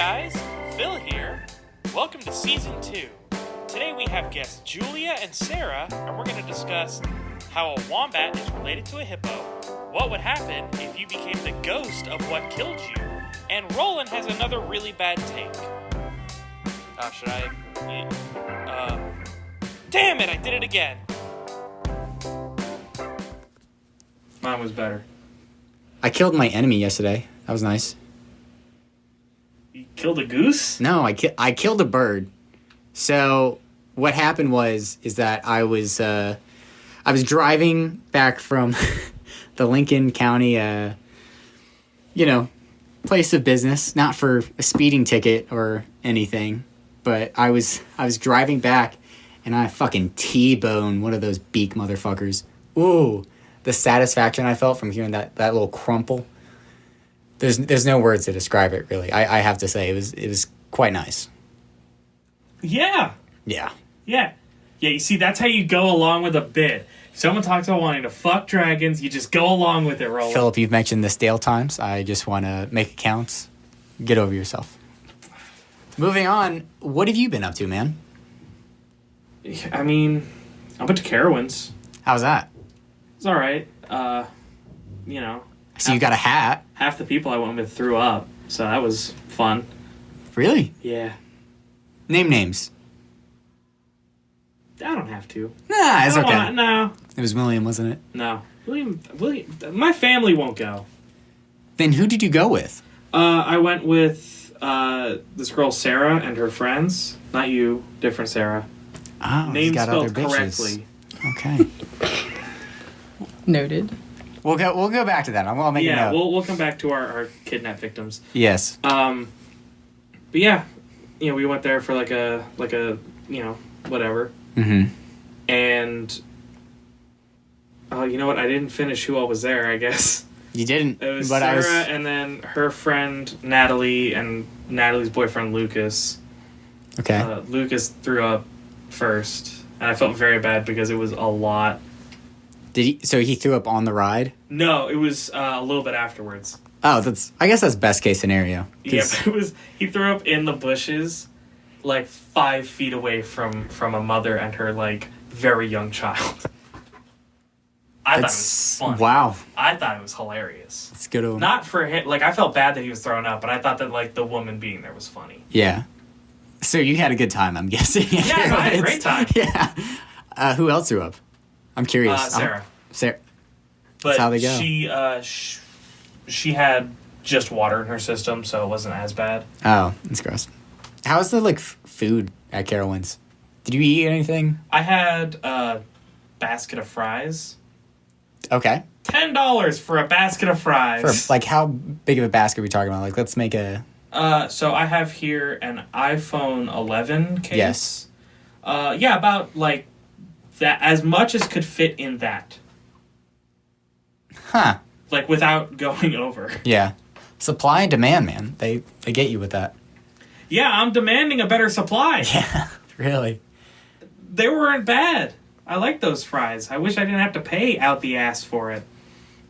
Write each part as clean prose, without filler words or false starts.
guys, Phil here. Welcome to Season 2. Today we have guests Julia and Sarah, and we're going to discuss how a wombat is related to a hippo, what would happen if you became the ghost of what killed you, and Roland has another really bad take. Damn it, I did it again. Mine was better. I killed my enemy yesterday. That was nice. You killed a goose? No, I killed a bird. So what happened is that I was driving back from the Lincoln County, place of business, not for a speeding ticket or anything, but I was driving back and I fucking T-boned one of those beak motherfuckers. Ooh, the satisfaction I felt from hearing that little crumple. There's no words to describe it, really. I have to say, it was quite nice. Yeah. Yeah. Yeah. Yeah, you see, that's how you go along with a bit. If someone talks about wanting to fuck dragons, you just go along with it, Roland. Philip, you've mentioned this Dale times. I just want to make it count. Get over yourself. Moving on, what have you been up to, man? I mean, I went to Carowinds. How's that? It's all right. So you got a hat. Half the people I went with threw up, so that was fun. Really? Yeah. Name names. I don't have to. Nah, it's okay. No. It was William, wasn't it? No. William, my family won't go. Then who did you go with? I went with this girl Sarah and her friends. Not you, different Sarah. Oh, Name got spelled other bitches. correctly. Okay. Noted. We'll go back to that. I'll make a note. We'll come back to our kidnapped victims. Yes. But yeah, we went there for like a whatever. Mm-hmm. And you know what? I didn't finish who all was there, I guess. You didn't. It was but Sarah and then her friend Natalie and Natalie's boyfriend Lucas. Okay. Lucas threw up first, and I felt very bad because it was a lot. Did he? So he threw up on the ride? No, it was a little bit afterwards. Oh, I guess that's best case scenario. Yeah, but he threw up in the bushes, like 5 feet away from a mother and her like very young child. I thought it was funny. Wow. I thought it was hilarious. It's good. Not for him. Like, I felt bad that he was throwing up, but I thought that like the woman being there was funny. Yeah. So you had a good time, I'm guessing. Yeah, I had a great time. Yeah. Who else threw up? I'm curious. Sarah. Sarah. But that's how they go. She had just water in her system, so it wasn't as bad. Oh, that's gross. How's the food at Carowinds? Did you eat anything? I had a basket of fries. Okay. $10 for a basket of fries. For how big of a basket are we talking about? Let's make a. So I have here an iPhone 11 case. Yes. Yeah, about that, as much as could fit in that. Huh. Without going over. Yeah. Supply and demand, man. They get you with that. Yeah, I'm demanding a better supply. Yeah, really. They weren't bad. I like those fries. I wish I didn't have to pay out the ass for it.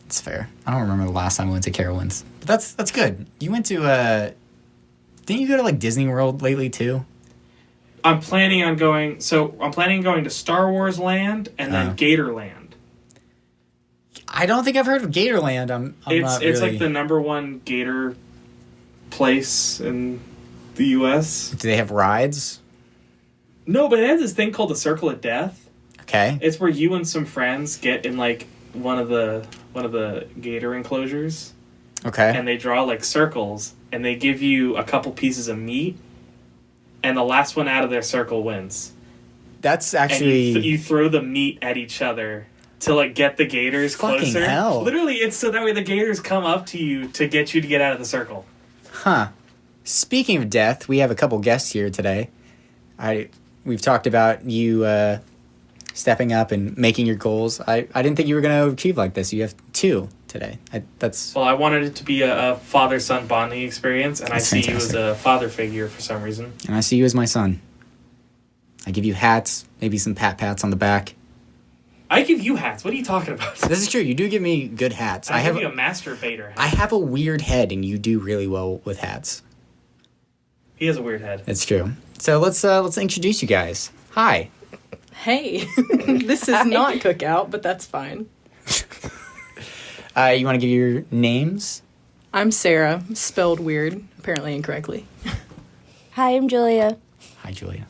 It's fair. I don't remember the last time I went to Carowinds. But that's good. You went to, didn't you go to, Disney World lately, too? I'm planning on going to Star Wars Land and then Gatorland. I don't think I've heard of Gatorland. It's like the #1 gator place in the U.S. Do they have rides? No, but they have this thing called the Circle of Death. Okay. It's where you and some friends get in one of the gator enclosures. Okay. And they draw circles, and they give you a couple pieces of meat, and the last one out of their circle wins. That's actually... And you throw the meat at each other to get the gators closer. Fucking hell. Literally, it's so that way the gators come up to you to get you to get out of the circle. Huh. Speaking of death, we have a couple guests here today. We've talked about you stepping up and making your goals. I didn't think you were going to achieve like this. You have 2 today. Well, I wanted it to be a father-son bonding experience, and I see fantastic. you as a father figure for some reason. And I see you as my son. I give you hats, maybe some pats on the back. I give you hats. What are you talking about? This is true. You do give me good hats. I give you a masturbator hat. I have a weird head, and you do really well with hats. He has a weird head. It's true. So let's introduce you guys. Hi. Hey, this is not cookout, but that's fine. You want to give your names? I'm Sarah, spelled weird, apparently incorrectly. Hi, I'm Julia. Hi, Julia.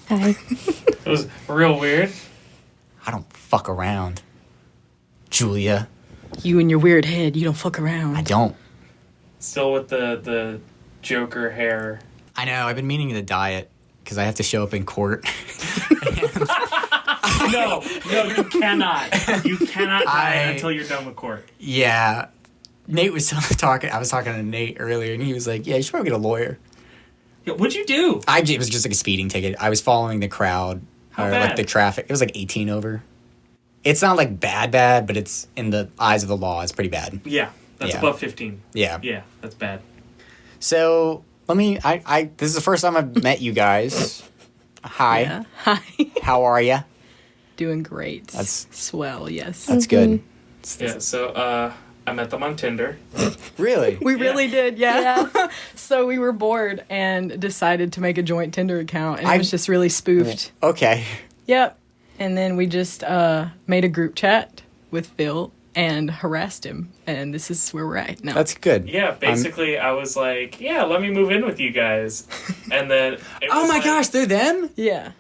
Hi. It was real weird. I don't fuck around. Julia. You and your weird head, you don't fuck around. I don't. Still with the Joker hair. I know. I've been meaning to dye it because I have to show up in court. No, you cannot. You cannot die I- until you're done with court. Yeah. Nate was talking. I was talking to Nate earlier, and he was like, "Yeah, you should probably get a lawyer." Yeah, what'd you do? It was just like a speeding ticket. I was following the crowd, How or bad? like the traffic. It was like 18 over. It's not like bad, but it's in the eyes of the law. It's pretty bad. Yeah, that's Yeah. above 15. Yeah. Yeah, that's bad. So let me. This is the first time I've met you guys. Hi. Yeah. Hi. How are ya? Doing great. That's- swell, yes. That's good. Yeah, so I met them on Tinder. Really? We really did, yeah. Yeah. So we were bored and decided to make a joint Tinder account, and it I- was just really spoofed. Okay. Yep. And then we just made a group chat with Phil and harassed him, and this is where we're at now. That's good. Yeah, basically I was like, yeah, let me move in with you guys. And then it Oh was my like- gosh, they're them? yeah.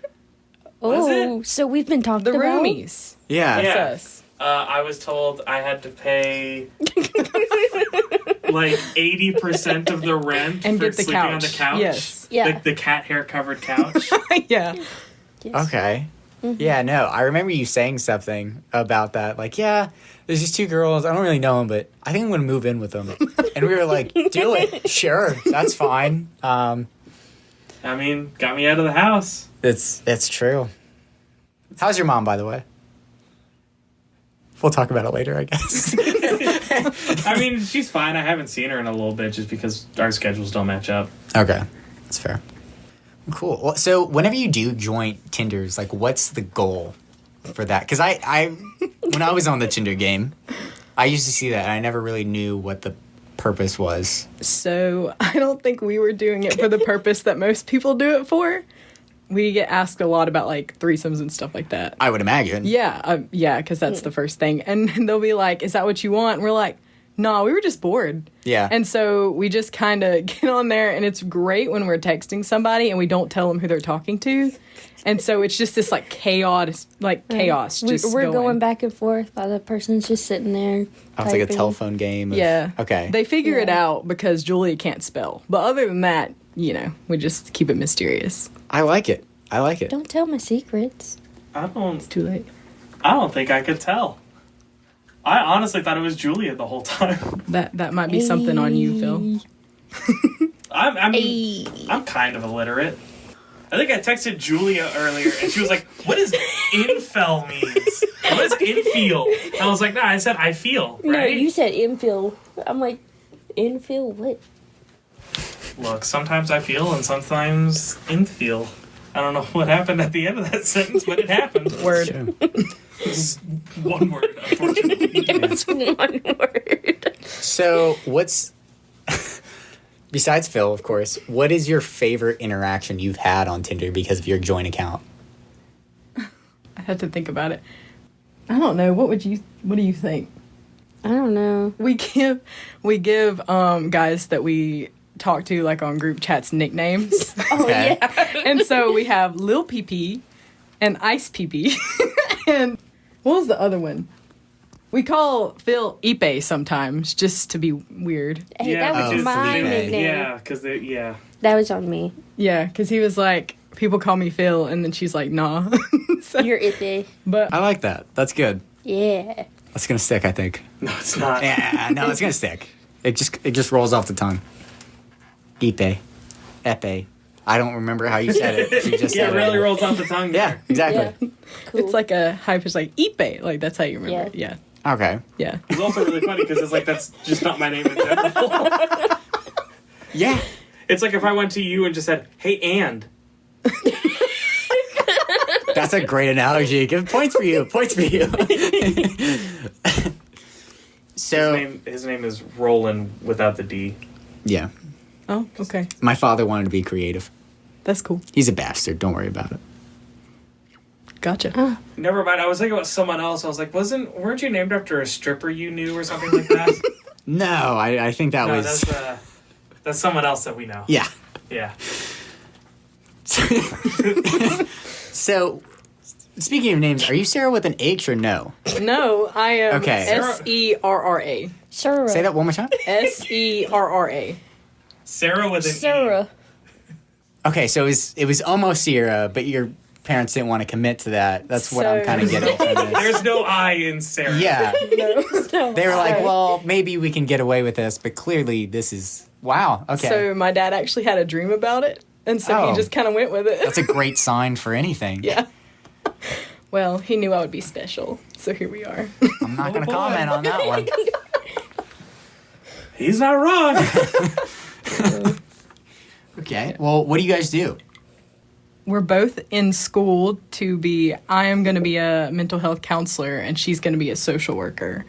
Oh, so we've been talked The about? roomies. Yeah. Yeah. That's us. I was told I had to pay like 80% of the rent And for get the sleeping on the couch. couch. Yes. Yeah. The cat hair covered couch. Yeah. Yes. Okay. Yeah, no, I remember you saying something about that. Like, yeah, there's just two girls. I don't really know them, but I think I'm going to move in with them. And we were like, do it. Sure. That's fine. I mean, got me out of the house. It's true. How's your mom, by the way? We'll talk about it later, I guess. I mean, she's fine. I haven't seen her in a little bit just because our schedules don't match up. Okay. That's fair. Cool. Well, so whenever you do joint Tinders, like, what's the goal for that? Because I when I was on the Tinder game, I used to see that, and I never really knew what the purpose was. So I don't think we were doing it for the purpose that most people do it for. We get asked a lot about like threesomes and stuff like that. I would imagine. Yeah, because that's the first thing. And they'll be like, "Is that what you want?" And we're like, "No, we were just bored." Yeah. And so we just kind of get on there, and it's great when we're texting somebody and we don't tell them who they're talking to. And so it's just this like chaos. Just We're going back and forth while the person's just sitting there. I was like a typing. telephone game. Yeah. Okay. They figure it Yeah. out because Julia can't spell. But other than that, we just keep it mysterious. I like it. Don't tell my secrets. I don't Too late. think I could tell. I honestly thought it was Julia the whole time. That might be something on you, Phil. I mean, I'm kind of illiterate. I think I texted Julia earlier, and she was like, "What does infel means? What is infield?" And I was like, "Nah, I said I feel, No, right?" you said infill. I'm like, infill what? Look, sometimes I feel, and sometimes infeel. I don't know what happened at the end of that sentence, but it happened. Word. Sure. One word, unfortunately. It's one word. So, what's besides Phil, of course, what is your favorite interaction you've had on Tinder because of your joint account? I had to think about it. I don't know. What do you think? I don't know. We give guys that we talk to like on group chats nicknames. Oh, Okay. yeah. And so we have Lil PP and Ice PP. And what was the other one? We call Phil Ipe sometimes just to be weird. Hey, that was because my Felipe. nickname. Yeah, because yeah. That was on me. Yeah, because he was like, people call me Phil, and then she's like, nah. So- You're iffy. but I like that. That's good. Yeah. That's gonna stick, I think. No, it's not. Yeah, no, it's gonna stick. It just rolls off the tongue. Ipe, Epe. I don't remember how you said it. You just Yeah, said it really it. rolls off the tongue. Yeah, There. exactly. Yeah. Cool. it's like a high pitch, like Ipe. Like, that's how you remember it. Yeah. Okay. Yeah. It's also really funny because it's like that's just not my name in general. Yeah. It's like if I went to you and just said, "Hey, and." That's a great analogy. Give points for you. Points for you. So His name is Roland without the D. yeah, Oh, okay. My father wanted to be creative. That's cool. He's a bastard. Don't worry about it. Gotcha. Never mind. I was thinking about someone else. I was like, weren't you named after a stripper you knew or something like that? No, I think that No, was... that's someone else that we know. Yeah. Yeah. So, speaking of names, are you Sarah with an H or no? No, I am Okay. Serra. Sarah. Say that one more time. Serra. Sarah with an E. Sarah. Okay, so it was almost Sierra, but your parents didn't want to commit to that. That's what I'm So- kind of getting from this. There's no I in Sarah. Yeah. No. They were like, Sorry. well, maybe we can get away with this, but clearly this is... Wow, okay. So my dad actually had a dream about it, and so Oh. he just kind of went with it. That's a great sign for anything. Yeah. Well, he knew I would be special, so here we are. I'm not going to boy. comment on that one. He's not wrong. Okay, well, what do you guys do? We're both in school to be, I am going to be a mental health counselor, and she's going to be a social worker.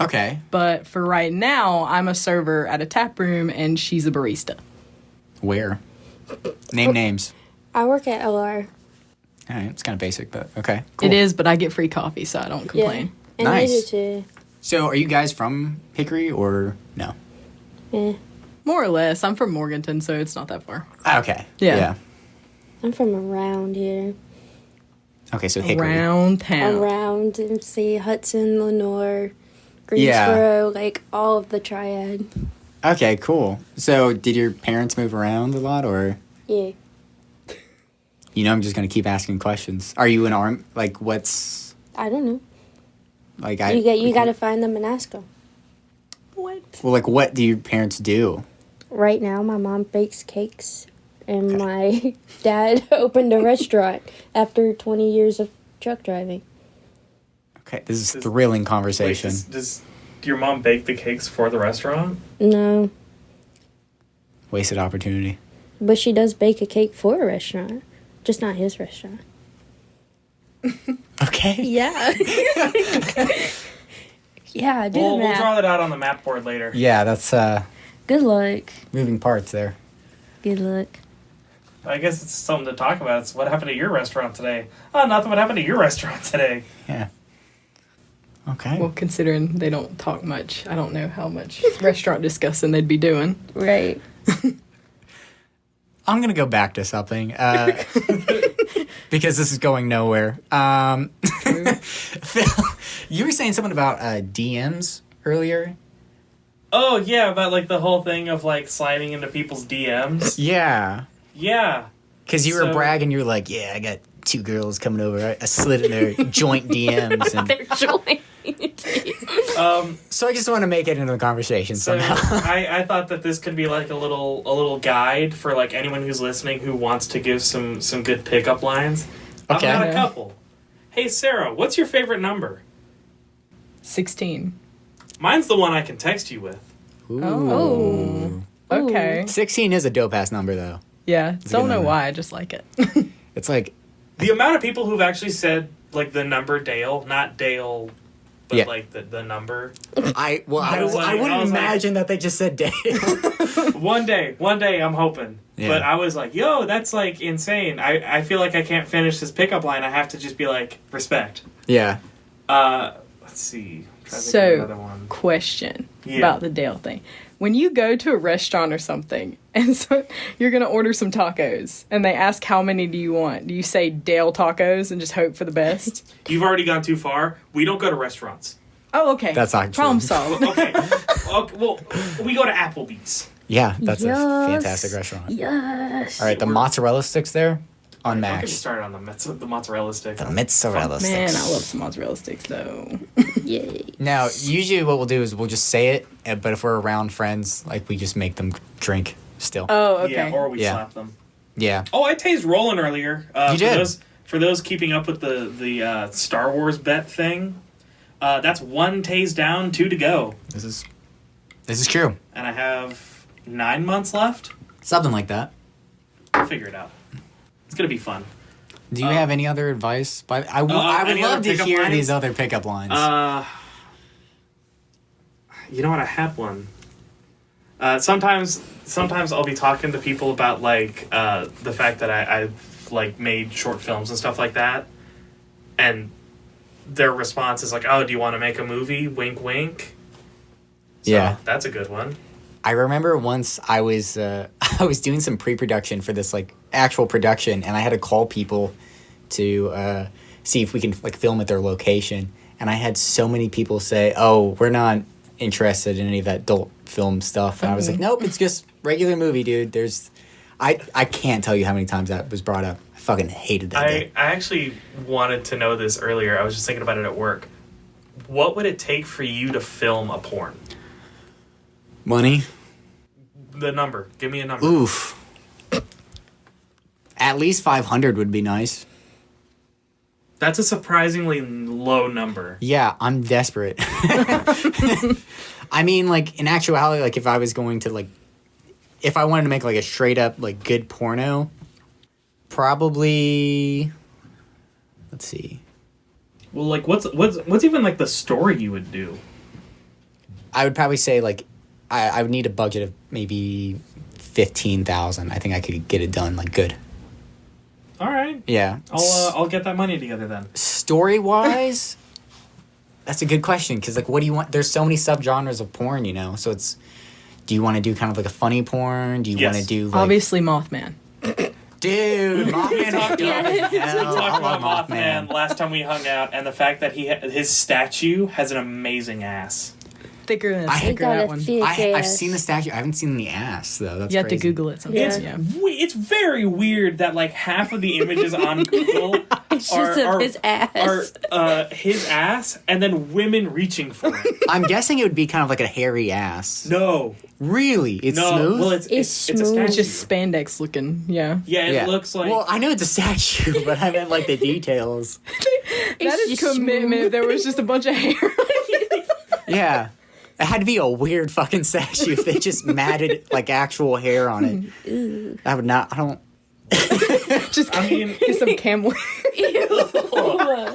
Okay. But for right now, I'm a server at a tap room, and she's a barista. Where? Name names. I work at LR. All right, it's kind of basic, but okay. Cool. It is, but I get free coffee, so I don't complain. And Nice. I do too. So, are you guys from Hickory or no? Eh. More or less. I'm from Morganton, so it's not that far. Okay. Yeah. I'm from around here. Okay, so Hickory. Around town. Around MC, Hudson, Lenore, Greensboro, like all of the triad. Okay, cool. So, did your parents move around a lot, or Yeah. you know, I'm just gonna keep asking questions. Are you an arm? Like, what's I don't know. like You got to find them and ask them. What? Well, like, what do your parents do? Right now, my mom bakes cakes, and my dad opened a restaurant after 20 years of truck driving. Okay, this is thrilling Wait, conversation. does your mom bake the cakes for the restaurant? No, Wasted opportunity. but she does bake a cake for a restaurant, just not his restaurant. Okay. Yeah. Yeah, do the We'll math. draw that out on the map board later. Yeah, that's Good luck. moving parts there. Good luck. I guess it's something to talk about. It's what happened to your restaurant today. Oh, nothing. What happened to your restaurant today? Yeah. Okay. Well, considering they don't talk much, I don't know how much restaurant discussing they'd be doing. Right. I'm gonna go back to something because this is going nowhere. Phil, you were saying something about DMs earlier. Oh yeah, about like the whole thing of like sliding into people's DMs. Yeah, Yeah. because you were So- bragging. You were like, "Yeah, I got 2 girls coming over. I slid in their joint DMs." And They're joined. so I just want to make it into the conversation So somehow. I thought that this could be like a little guide for like anyone who's listening who wants to give some good pickup lines. Okay. I've got a couple. Hey Sarah, what's your favorite number? 16. Mine's the one I can text you with. Oh. Okay. 16 is a dope ass number though. Yeah. a good Don't know number. why. I just like it. It's like, The amount of people who've actually said like the number Dale, not Dale, but Yeah. like the number. I I was wouldn't like- imagine that they just said Dave. One day I'm hoping. Yeah. But I was like, yo, that's like insane. I feel like I can't finish this pickup line. I have to just be like, respect. Yeah. Let's see. I'm trying to think of another one. Question Yeah. about the Dale thing. When you go to a restaurant or something, and so you're going to order some tacos, and they ask how many do you want, do you say Dale tacos and just hope for the best? You've already gone too far. We don't go to restaurants. Oh, okay. That's not Problem true. solved. Okay. Okay, well, we go to Applebee's. Yeah, that's a Yes. fantastic restaurant. Yes. All right, the mozzarella sticks there on Don't get me max. started on the mozzarella stick. The mozzarella Man, sticks. I love some mozzarella sticks, though. Yay. Now, usually what we'll do is we'll just say it, but if we're around friends, like we just make them drink still. Oh, okay. Yeah, or we Yeah. slap them. Yeah. Oh, I tased rolling earlier. You did. For those keeping up with the Star Wars bet thing, that's 1 tase down, 2 to go, This is true. and I have 9 months left. Something like that. I'll figure it out. It's gonna be fun. Do you have any other advice? But I would any love other to pickup hear lines? these other pickup lines. You know what? I had one. Sometimes I'll be talking to people about like the fact that I've like made short films and stuff like that, and their response is like, "Oh, do you want to make a movie? Wink, wink." So, Yeah. that's a good one. I remember once I was I was doing some pre-production for this like actual production, and I had to call people to see if we can like film at their location. And I had so many people say, "Oh, we're not interested in any of that adult film stuff." And I was like, "Nope, it's just regular movie, dude." I can't tell you how many times that was brought up. I fucking hated that. I actually wanted to know this earlier. I was just thinking about it at work. What would it take for you to film a porn? Money. The number. Give me a number. Oof. At least 500 would be nice. That's a surprisingly low number. Yeah, I'm desperate. I mean, like, in actuality, like, if I was going to, like, if I wanted to make, like, a straight-up, like, good porno, probably, let's see. Well, like, what's even, like, the story you would do? I would probably say, like, I would need a budget of maybe 15,000. I think I could get it done, like, good. All right. Yeah. I'll get that money together then. Story-wise, that's a good question, because, like, what do you want? There's so many subgenres of porn, you know, so it's, do you want to do kind of like a funny porn? Do you want to do, like... Obviously Mothman. Dude, Mothman is dope. We Hell, I talked love about Mothman last time we hung out, and the fact that his statue has an amazing ass. Thicker than a I sticker, got that a one. thick I've ass. seen the statue. I haven't seen the ass, though. That's You have to crazy. Google it sometimes. Yeah. Yeah. It's very weird that like half of the images on Google It's just of his ass. are his ass and then women reaching for it. I'm guessing it would be kind of like a hairy ass. No, Really? It's no. smooth? Well, it's a smooth. statue. It's just spandex looking. Yeah. Yeah, it looks like. Well, I know it's a statue, but I meant like the details. That is just commitment. smooth. There was just a bunch of hair. Yeah. It had to be a weird fucking statue if they just matted like actual hair on it. I would not. I don't. Just I mean, get some camel.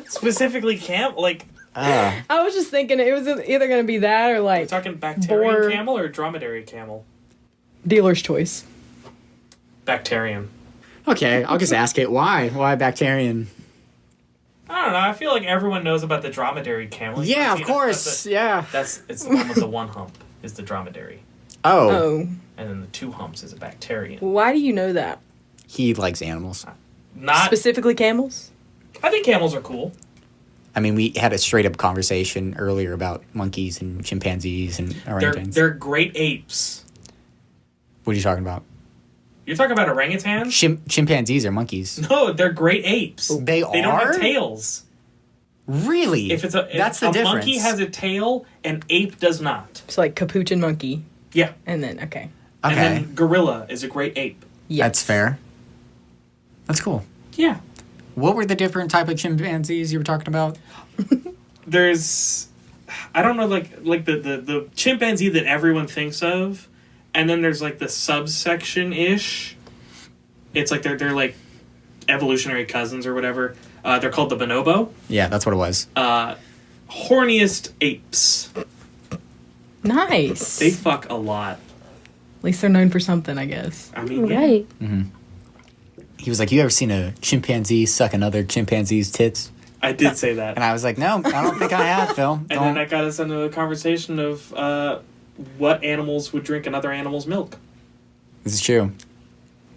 specifically camel. Like, I was just thinking it was either going to be that or we're like talking bacterian Boar. camel or dromedary camel. dealer's choice. Bacterian. Okay, I'll just ask it. Why? Why bacterian? I don't know. I feel like everyone knows about the dromedary camel. You've Yeah, of seen it. course. Yeah. It's the one with the one hump is the dromedary, Oh, Oh. and then the two humps is a bacterian. Why do you know that? he likes animals. Not. Specifically camels? I think camels are cool. I mean, we had a straight up conversation earlier about monkeys and chimpanzees and orangutans. They're great apes. What are you talking about? You're talking about orangutans? Chimpanzees are monkeys. No, they're great apes. They They don't are? have tails. Really? If That's the a difference. monkey has a tail, an ape does not. It's like capuchin monkey. Yeah. And then, okay. And Okay, then gorilla is a great ape. Yes. that's fair. That's cool. Yeah. What were the different type of chimpanzees you were talking about? There's, I don't know, like the chimpanzee that everyone thinks of, and then there's like the subsection ish. It's like they're like evolutionary cousins or whatever. They're called the bonobo. Yeah, that's what it was. Horniest apes. Nice. They fuck a lot. At least they're known for something, I guess. I mean, yeah. Right. He was like, "You ever seen a chimpanzee suck another chimpanzee's tits?" I did say that. And I was like, "No, I don't think I have, Phil." And then that got us into a conversation of what animals would drink another animal's milk. This is true.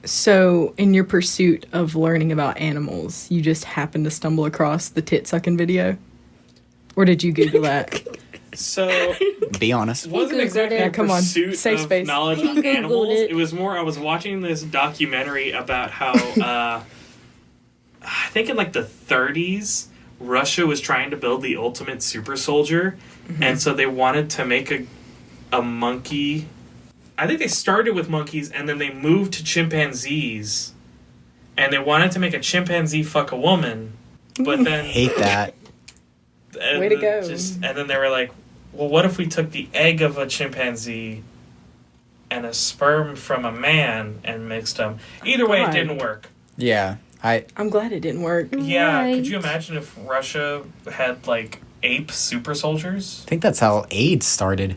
So, in your pursuit of learning about animals, you just happened to stumble across the tit sucking video? Or did you Google that? So, Be honest. it wasn't Googled exactly it. a Yeah, come on. pursuit Safe of space. knowledge He on Googled animals. it. It was more, I was watching this documentary about how, I think in like the 30s, Russia was trying to build the ultimate super soldier. And so they wanted to make a monkey. I think they started with monkeys and then they moved to chimpanzees. And they wanted to make a chimpanzee fuck a woman. But then... Hate that. and Way to then go. and then they were like, well, what if we took the egg of a chimpanzee and a sperm from a man and mixed them? Either way, it God. didn't work. Yeah, I'm glad it didn't work. Yeah, Right. could you imagine if Russia had, like, ape super soldiers? think that's how AIDS started.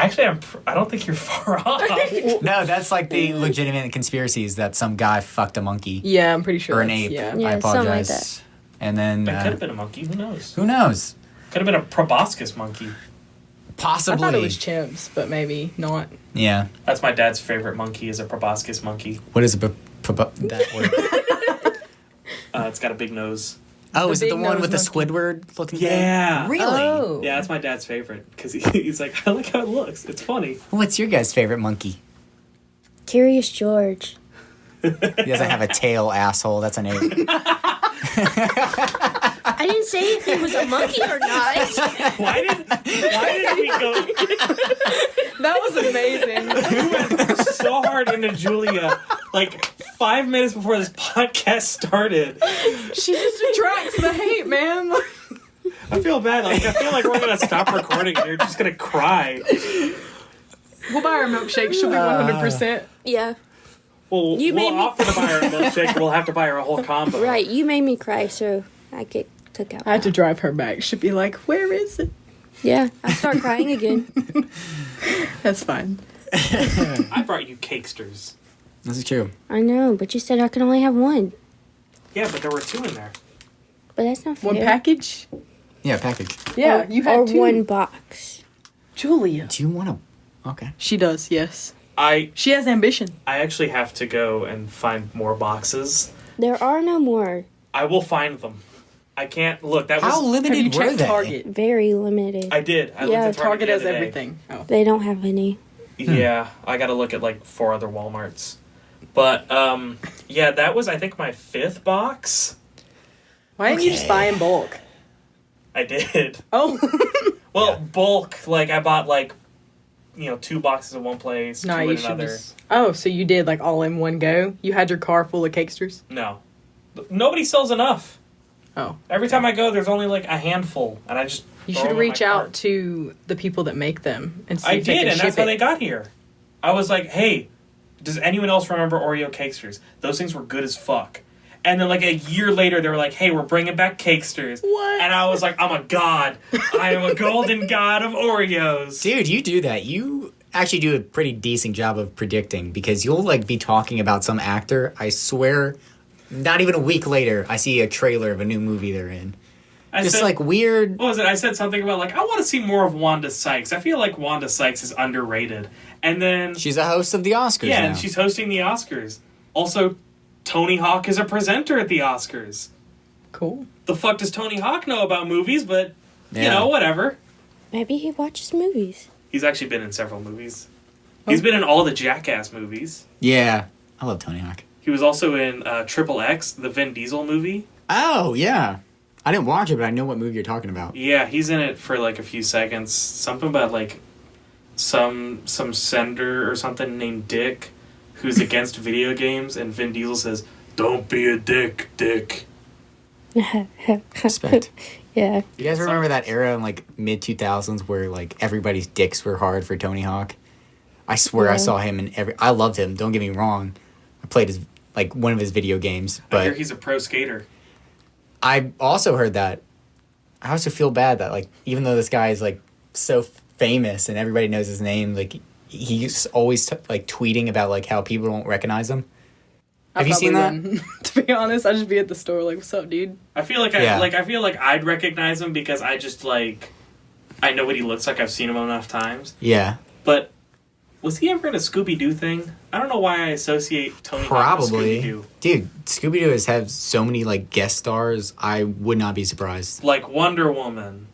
Actually, I don't think you're far off. No, that's like the legitimate conspiracies that some guy fucked a monkey Yeah, I'm pretty sure. or an that's- ape. Yeah. Yeah, I something like apologize. And then It could have been a monkey. Who knows? who knows? Could have been a proboscis monkey. I Possibly. thought it was chimps, but maybe not. Yeah. That's my dad's favorite monkey is a proboscis monkey. What is that word? It's got a big nose. Oh, The is it the big one with the nose monkey. Squidward looking thing? Yeah. Really? Oh. Yeah, that's my dad's favorite because he's like, I like how it looks. It's funny. What's your guys' favorite monkey? Curious George. He doesn't have a tail, asshole. That's an ape. I didn't say if it was a monkey or not. Why did we go That was amazing. so hard into Julia like 5 minutes before this podcast started? She just attracts the hate, man. I feel bad. Like I feel like we're gonna stop recording and you're just gonna cry. We'll buy our milkshake. She'll be 100%. Yeah, Well, You made we'll me- offer to buy her a milkshake. We'll have to buy her a whole combo. right. You made me cry, so I get cookout. I had to drive her back. She'd be like, "Where is it?" Yeah, I start crying again. That's fine. I brought you cakesters. This is true. I know, but you said I could only have one. Yeah, but there were 2 in there. But that's not fair. One package. Yeah, package. Yeah, you had or 2. one box. Julia. Do you want to? Okay. She does. Yes. I She has ambition. actually have to go and find more boxes. There are no more. I will find them. I can't look. That How was Have you limited were checked they? Target? Very limited. I did. I Yeah, looked at Target the has other day. everything. Oh. They don't have any. Yeah, I got to look at like 4 other Walmarts. But yeah, that was I think my 5th box. Why didn't you just buy in bulk? I did. Oh. Well, Yeah. bulk like I bought like 2 boxes in one place, No, 2 you in should another. just. Oh, so you did like all in one go? You had your car full of cakesters? No. Nobody sells enough. Oh. Every time I go, there's only like a handful, and I just You throw should them in my reach out cart. to the people that make them and see I if they did, can and that's ship how it. they got here. I was like, hey, does anyone else remember Oreo cakesters? Those things were good as fuck. And then like a year later, they were like, hey, we're bringing back cakesters. What? And I was like, I'm a god. I am a golden god of Oreos. Dude, you do that. You actually do a pretty decent job of predicting because you'll like be talking about some actor. I swear, not even a week later, I see a trailer of a new movie they're in. I Just said, like weird. what was it? I said something about like, I want to see more of Wanda Sykes. I feel like Wanda Sykes is underrated. And then, She's a host of the Oscars yeah, now. and she's hosting the Oscars. Also, Tony Hawk is a presenter at the Oscars. Cool. The fuck does Tony Hawk know about movies? But, you Yeah. know, whatever. Maybe he watches movies. He's actually been in several movies. He's been in all the Jackass movies. Yeah, I love Tony Hawk. He was also in Triple X, the Vin Diesel movie. Oh yeah, I didn't watch it, but I know what movie you're talking about. Yeah, he's in it for like a few seconds. Something about like some sender or something named Dick, who's against video games, and Vin Diesel says, "Don't be a dick, Dick." Respect. Yeah. You guys remember that era in like mid 2000s where like everybody's dicks were hard for Tony Hawk? I swear I Yeah. saw him in every. I loved him. Don't get me wrong. I played his like one of his video games, I hear but he's a pro skater. I also heard that. I also feel bad that like even though this guy is like so famous and everybody knows his name, like he's always like tweeting about like how people don't recognize him. I Have you seen that? probably wouldn't. To be honest, I'd just be at the store like, "What's up, dude?" I feel like Yeah. I feel like I'd recognize him because I just like I know what he looks like. I've seen him enough times. Yeah, But was he ever in a Scooby Doo thing? I don't know why I associate Tony Hawk with probably. Scooby Doo. Dude, Scooby Doo has had so many like guest stars. I would not be surprised. Like Wonder Woman.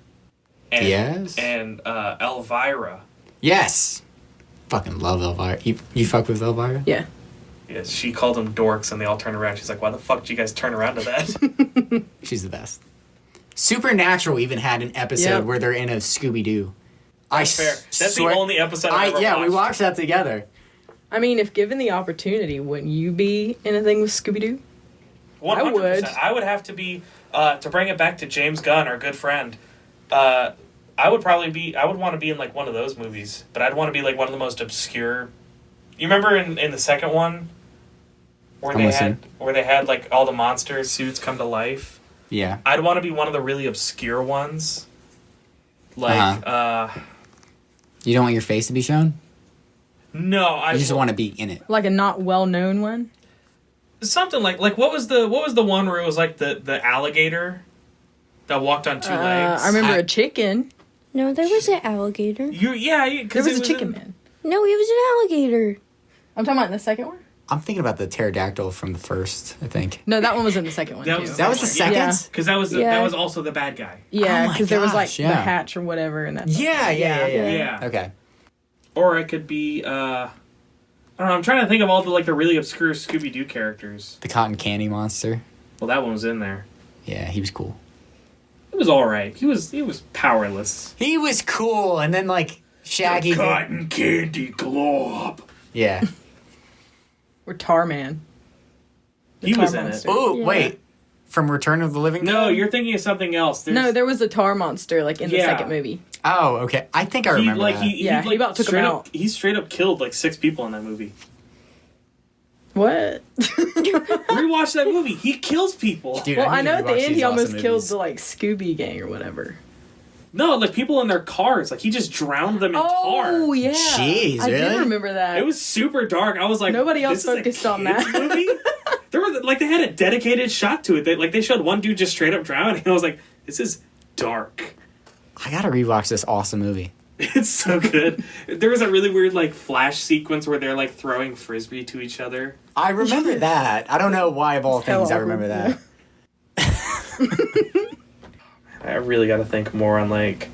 And, Yes. And Elvira. Yes, fucking love Elvira. You fuck with Elvira? Yeah. Yes, she called them dorks, and they all turned around. She's like, "Why the fuck did you guys turn around to that?" She's the best. Supernatural even had an episode Yeah. where they're in a Scooby Doo. Fair. That's the only episode I've ever yeah, watched. we watched that together. I mean, if given the opportunity, wouldn't you be in a thing with Scooby Doo? 100%. I would. I would have to be to bring it back to James Gunn, our good friend. I would want to be in like one of those movies, but I'd want to be like one of the most obscure. You remember in the second one where I'm listening. where they had like all the monster suits come to life? Yeah. I'd want to be one of the really obscure ones. Like You don't want your face to be shown? No, I You just want to be in it. Like a not well-known one? something like what was the one where it was like the alligator that walked on two legs? I remember a chicken. No, there was an alligator. There was a chicken man. No, it was an alligator. I'm talking about in the second one? I'm thinking about the pterodactyl from the first, I think. No, that one was in the second one, That too. was- That was the second? Yeah. Because that was Yeah. that was also the bad guy. Yeah, Oh my because there was like gosh, the yeah. hatch or whatever. And that. Yeah. Yeah. Okay. Or it could be I don't know. I'm trying to think of all the really obscure Scooby Doo characters. The cotton candy monster. Well, that one was in there. Yeah, he was cool. It was all right. He was powerless. He was cool, and then, like, Shaggy... Cotton candy glob. Yeah. Or Tarman. He Tar was in it. monster. Ooh, Yeah. wait. From Return of the Living No, Dead? you're thinking of something else. No, there was a tar monster like in the Yeah. second movie. Oh, okay. I think I remember that. He Yeah, he about took him straight out. up. He straight up killed like 6 people in that movie. What? Rewatch that movie. He kills people. Dude, Well, I need know to at the rewatch end these he almost awesome killed movies. the like Scooby gang or whatever. No, like people in their cars. Like he just drowned them in tar. yeah. Jeez, I did really? remember that. It was super dark. I was like, Nobody else this is a focused on kids that. movie? There was they had a dedicated shot to it. They showed one dude just straight up drowning. And I was like, this is dark. I gotta rewatch this awesome movie. It's so good. There was a really weird like flash sequence where they're like throwing frisbee to each other. I remember that. I don't know why, of all It's hella things, I awkward, remember yeah. that. I really got to think more on like,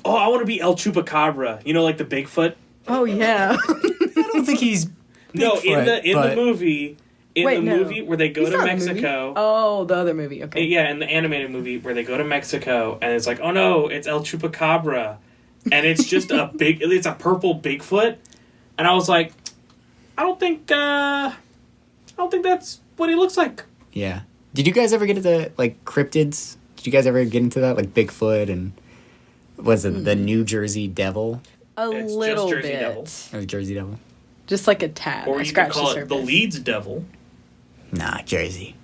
oh, I want to be El Chupacabra. You know, like the Bigfoot. Oh yeah. I don't think he's... No, in the but- movie, Wait, no. movie where they go He's to not in the movie. Mexico. Oh, the other movie. Okay. Yeah, in the animated movie where they go to Mexico and it's like, oh no, it's El Chupacabra, and it's just it's a purple Bigfoot, and I was like, I don't think that's what he looks like. Yeah. Did you guys ever get into, like, cryptids? Did you guys ever get into that? Like, Bigfoot and... Was it the New Jersey Devil? A It's just little Jersey bit. Devil. Or Jersey Devil? Just like a tad. Or I you could scratched call the it the surface. Leeds Devil. Nah, Jersey.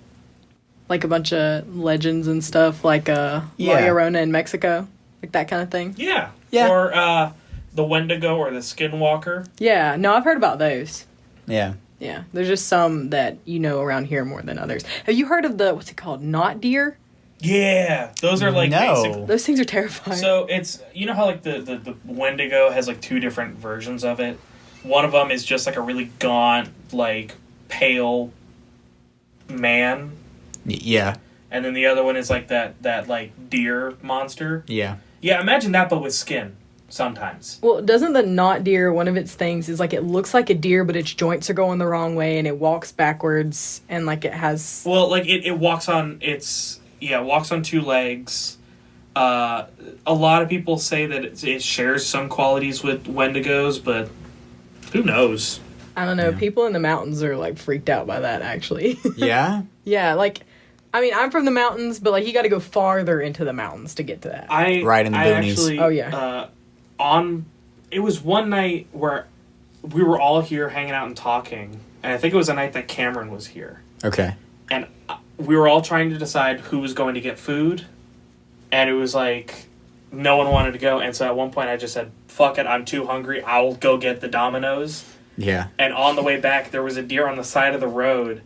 Like a bunch of legends and stuff, like La Llorona in Mexico, like that kind of thing. Yeah. Yeah. Or the Wendigo or the Skinwalker. Yeah, no, I've heard about those. Yeah. Yeah, there's just some that you know around here more than others. Have you heard of the what's it called, knot deer? Yeah, those are like No. basic. Those things are terrifying. So it's how like the Wendigo has like 2 different versions of it. One of them is just like a really gaunt, like pale man, Yeah. and then the other one is like that like deer monster. Yeah. Yeah, imagine that but with skin. Sometimes. Well, doesn't the knot deer, one of its things is like it looks like a deer, but its joints are going the wrong way and it walks backwards and like it has. Well, like it walks on walks on 2 legs. A lot of people say that it shares some qualities with Wendigos, but who knows? I don't know. Yeah. People in the mountains are like freaked out by that, actually. Yeah? Yeah, like, I mean, I'm from the mountains, but like you got to go farther into the mountains to get to that. Right in the boonies. Actually, Oh, yeah. It was one night where we were all here hanging out and talking, and I think it was a night that Cameron was here, Okay. and we were all trying to decide who was going to get food, and it was like no one wanted to go, and so at one point I just said, fuck it, I'm too hungry, I'll go get the Domino's. Yeah. And on the way back there was a deer on the side of the road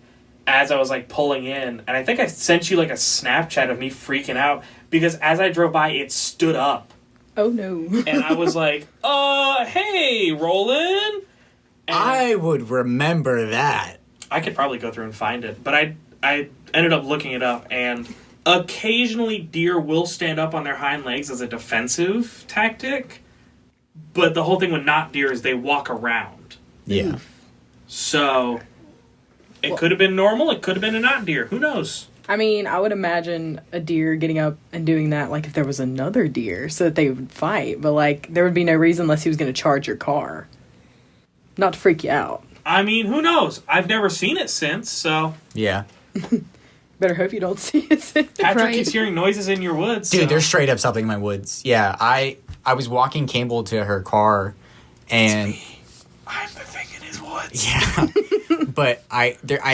as I was like pulling in, and I think I sent you like a Snapchat of me freaking out because as I drove by it stood up. Oh no. And I was like, hey, Roland. And I would remember that. I could probably go through and find it, but I ended up looking it up, and occasionally deer will stand up on their hind legs as a defensive tactic, but the whole thing with not deer is they walk around. Yeah. So it could have been normal, it could have been a not deer, who knows? I mean, I would imagine a deer getting up and doing that, like if there was another deer, so that they would fight. But like, there would be no reason unless he was going to charge your car. Not to freak you out. I mean, who knows? I've never seen it since, so Yeah. Better hope you don't see it. Patrick Right. keeps hearing noises in your woods. Dude, so. there's straight up something in my woods. Yeah, I was walking Campbell to her car, and I'm the thing in his woods. yeah, but I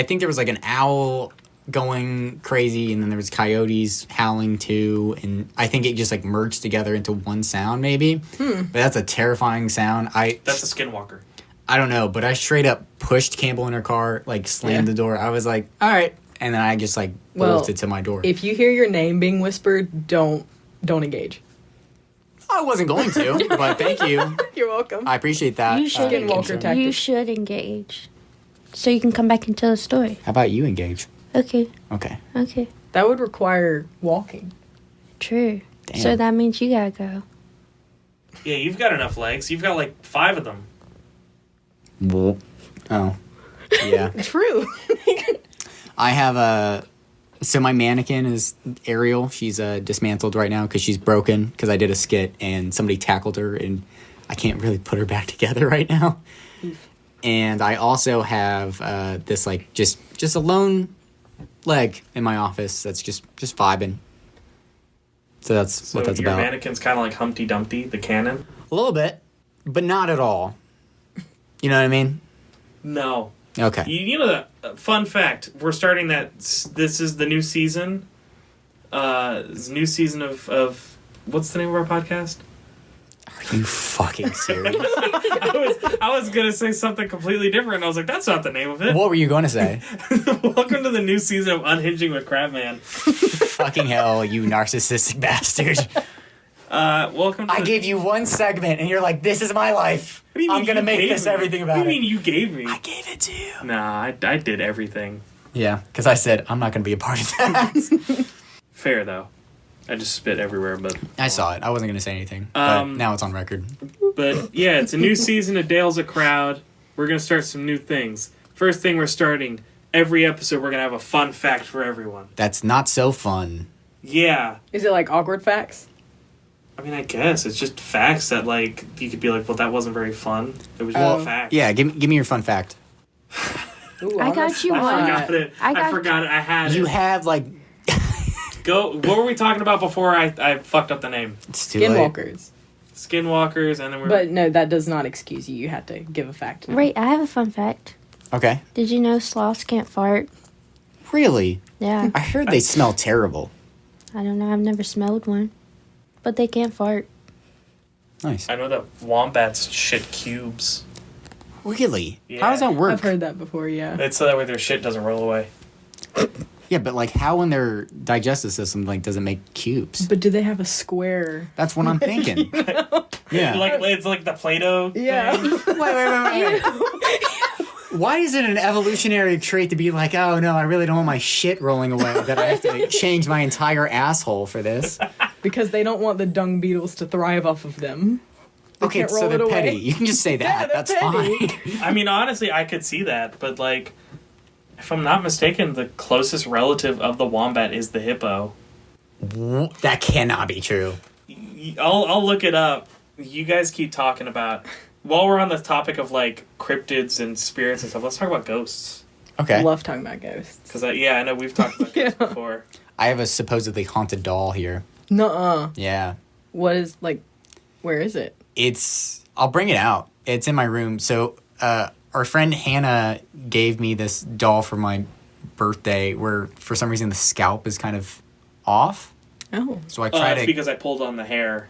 think there was like an owl going crazy, and then there was coyotes howling too, and I think it just like merged together into one sound maybe. But that's a terrifying sound. That's a skinwalker. I don't know, but I straight up pushed Campbell in her car, like slammed the door. I was like, all right. And then I just like bolted to my door. If you hear your name being whispered, don't engage. I wasn't going to, but thank you. You're welcome. I appreciate that. You should, Skinwalker tactic. you should engage. So you can come back and tell the story. How about you engage? Okay. Okay. Okay. That would require walking. True. Damn. So that means you gotta go. Yeah, you've got enough legs. You've got like 5 of them. Oh. Yeah. True. I have so my mannequin is Ariel. She's dismantled right now because she's broken because I did a skit and somebody tackled her and I can't really put her back together right now. And I also have this like just a lone leg in my office that's just vibing. So that's what that's your about. mannequin's kind of like Humpty Dumpty, the cannon? A little bit, but not at all. You know what I mean? No. Okay. You know the fun fact, we're starting this is the new season. New season of what's the name of our podcast? Are you fucking serious? I was gonna say something completely different, and I was like, that's not the name of it. What were you going to say? Welcome to the new season of Unhinging with Crabman. Fucking hell, you narcissistic bastard. Welcome to I gave you one segment and you're like, this is my life. What do you mean I'm going to you make gave this me? everything about What do it. you mean you gave me? I gave it to you. Nah, I did everything. Yeah, because I said, I'm not going to be a part of that. Fair, though. I just spit everywhere, but... I saw it. I wasn't going to say anything. But now it's on record. But, yeah, it's a new season of Dale's a Crowd. We're going to start some new things. First thing we're starting, every episode we're going to have a fun fact for everyone. That's not so fun. Yeah. Is it like awkward facts? I mean, I guess. It's just facts that, like, you could be like, well, that wasn't very fun. It was just a fact. Yeah, give me your fun fact. Ooh, I on got the you I spot. one. forgot it. I forgot it. I had You it. have, like... Go. What were we talking about before I fucked up the name? It's too late. Skinwalkers. Skinwalkers, and then we're... But no, that does not excuse you. You have to give a fact. Wait, I have a fun fact. Okay. Did you know sloths can't fart? Really? Yeah. I heard they smell terrible. I don't know. I've never smelled one. But they can't fart. Nice. I know that wombats shit cubes. Really? Yeah. How does that work? I've heard that before, yeah. It's so that way their shit doesn't roll away. Yeah, but like how in their digestive system like does it make cubes? But do they have a square? That's what I'm thinking. Yeah. Like it's like the Play-Doh Yeah. thing. Wait. Why is it an evolutionary trait to be like, oh no, I really don't want my shit rolling away, that I have to change my entire asshole for this? Because they don't want the dung beetles to thrive off of them. Okay, can't so roll they're it petty. away. You can just say Yeah, that. they're That's petty. fine. I mean, honestly, I could see that, but like, if I'm not mistaken, the closest relative of the wombat is the hippo. That cannot be true. I'll look it up. You guys keep talking about. While we're on the topic of like cryptids and spirits and stuff, let's talk about ghosts. Okay. Love talking about ghosts. Because I know we've talked about ghosts Yeah. before. I have a supposedly haunted doll here. Nuh-uh. Yeah. What is, like, where is it? I'll bring it out. It's in my room. So, our friend Hannah gave me this doll for my birthday where for some reason the scalp is kind of off. Oh. So I tried It's to... because I pulled on the hair,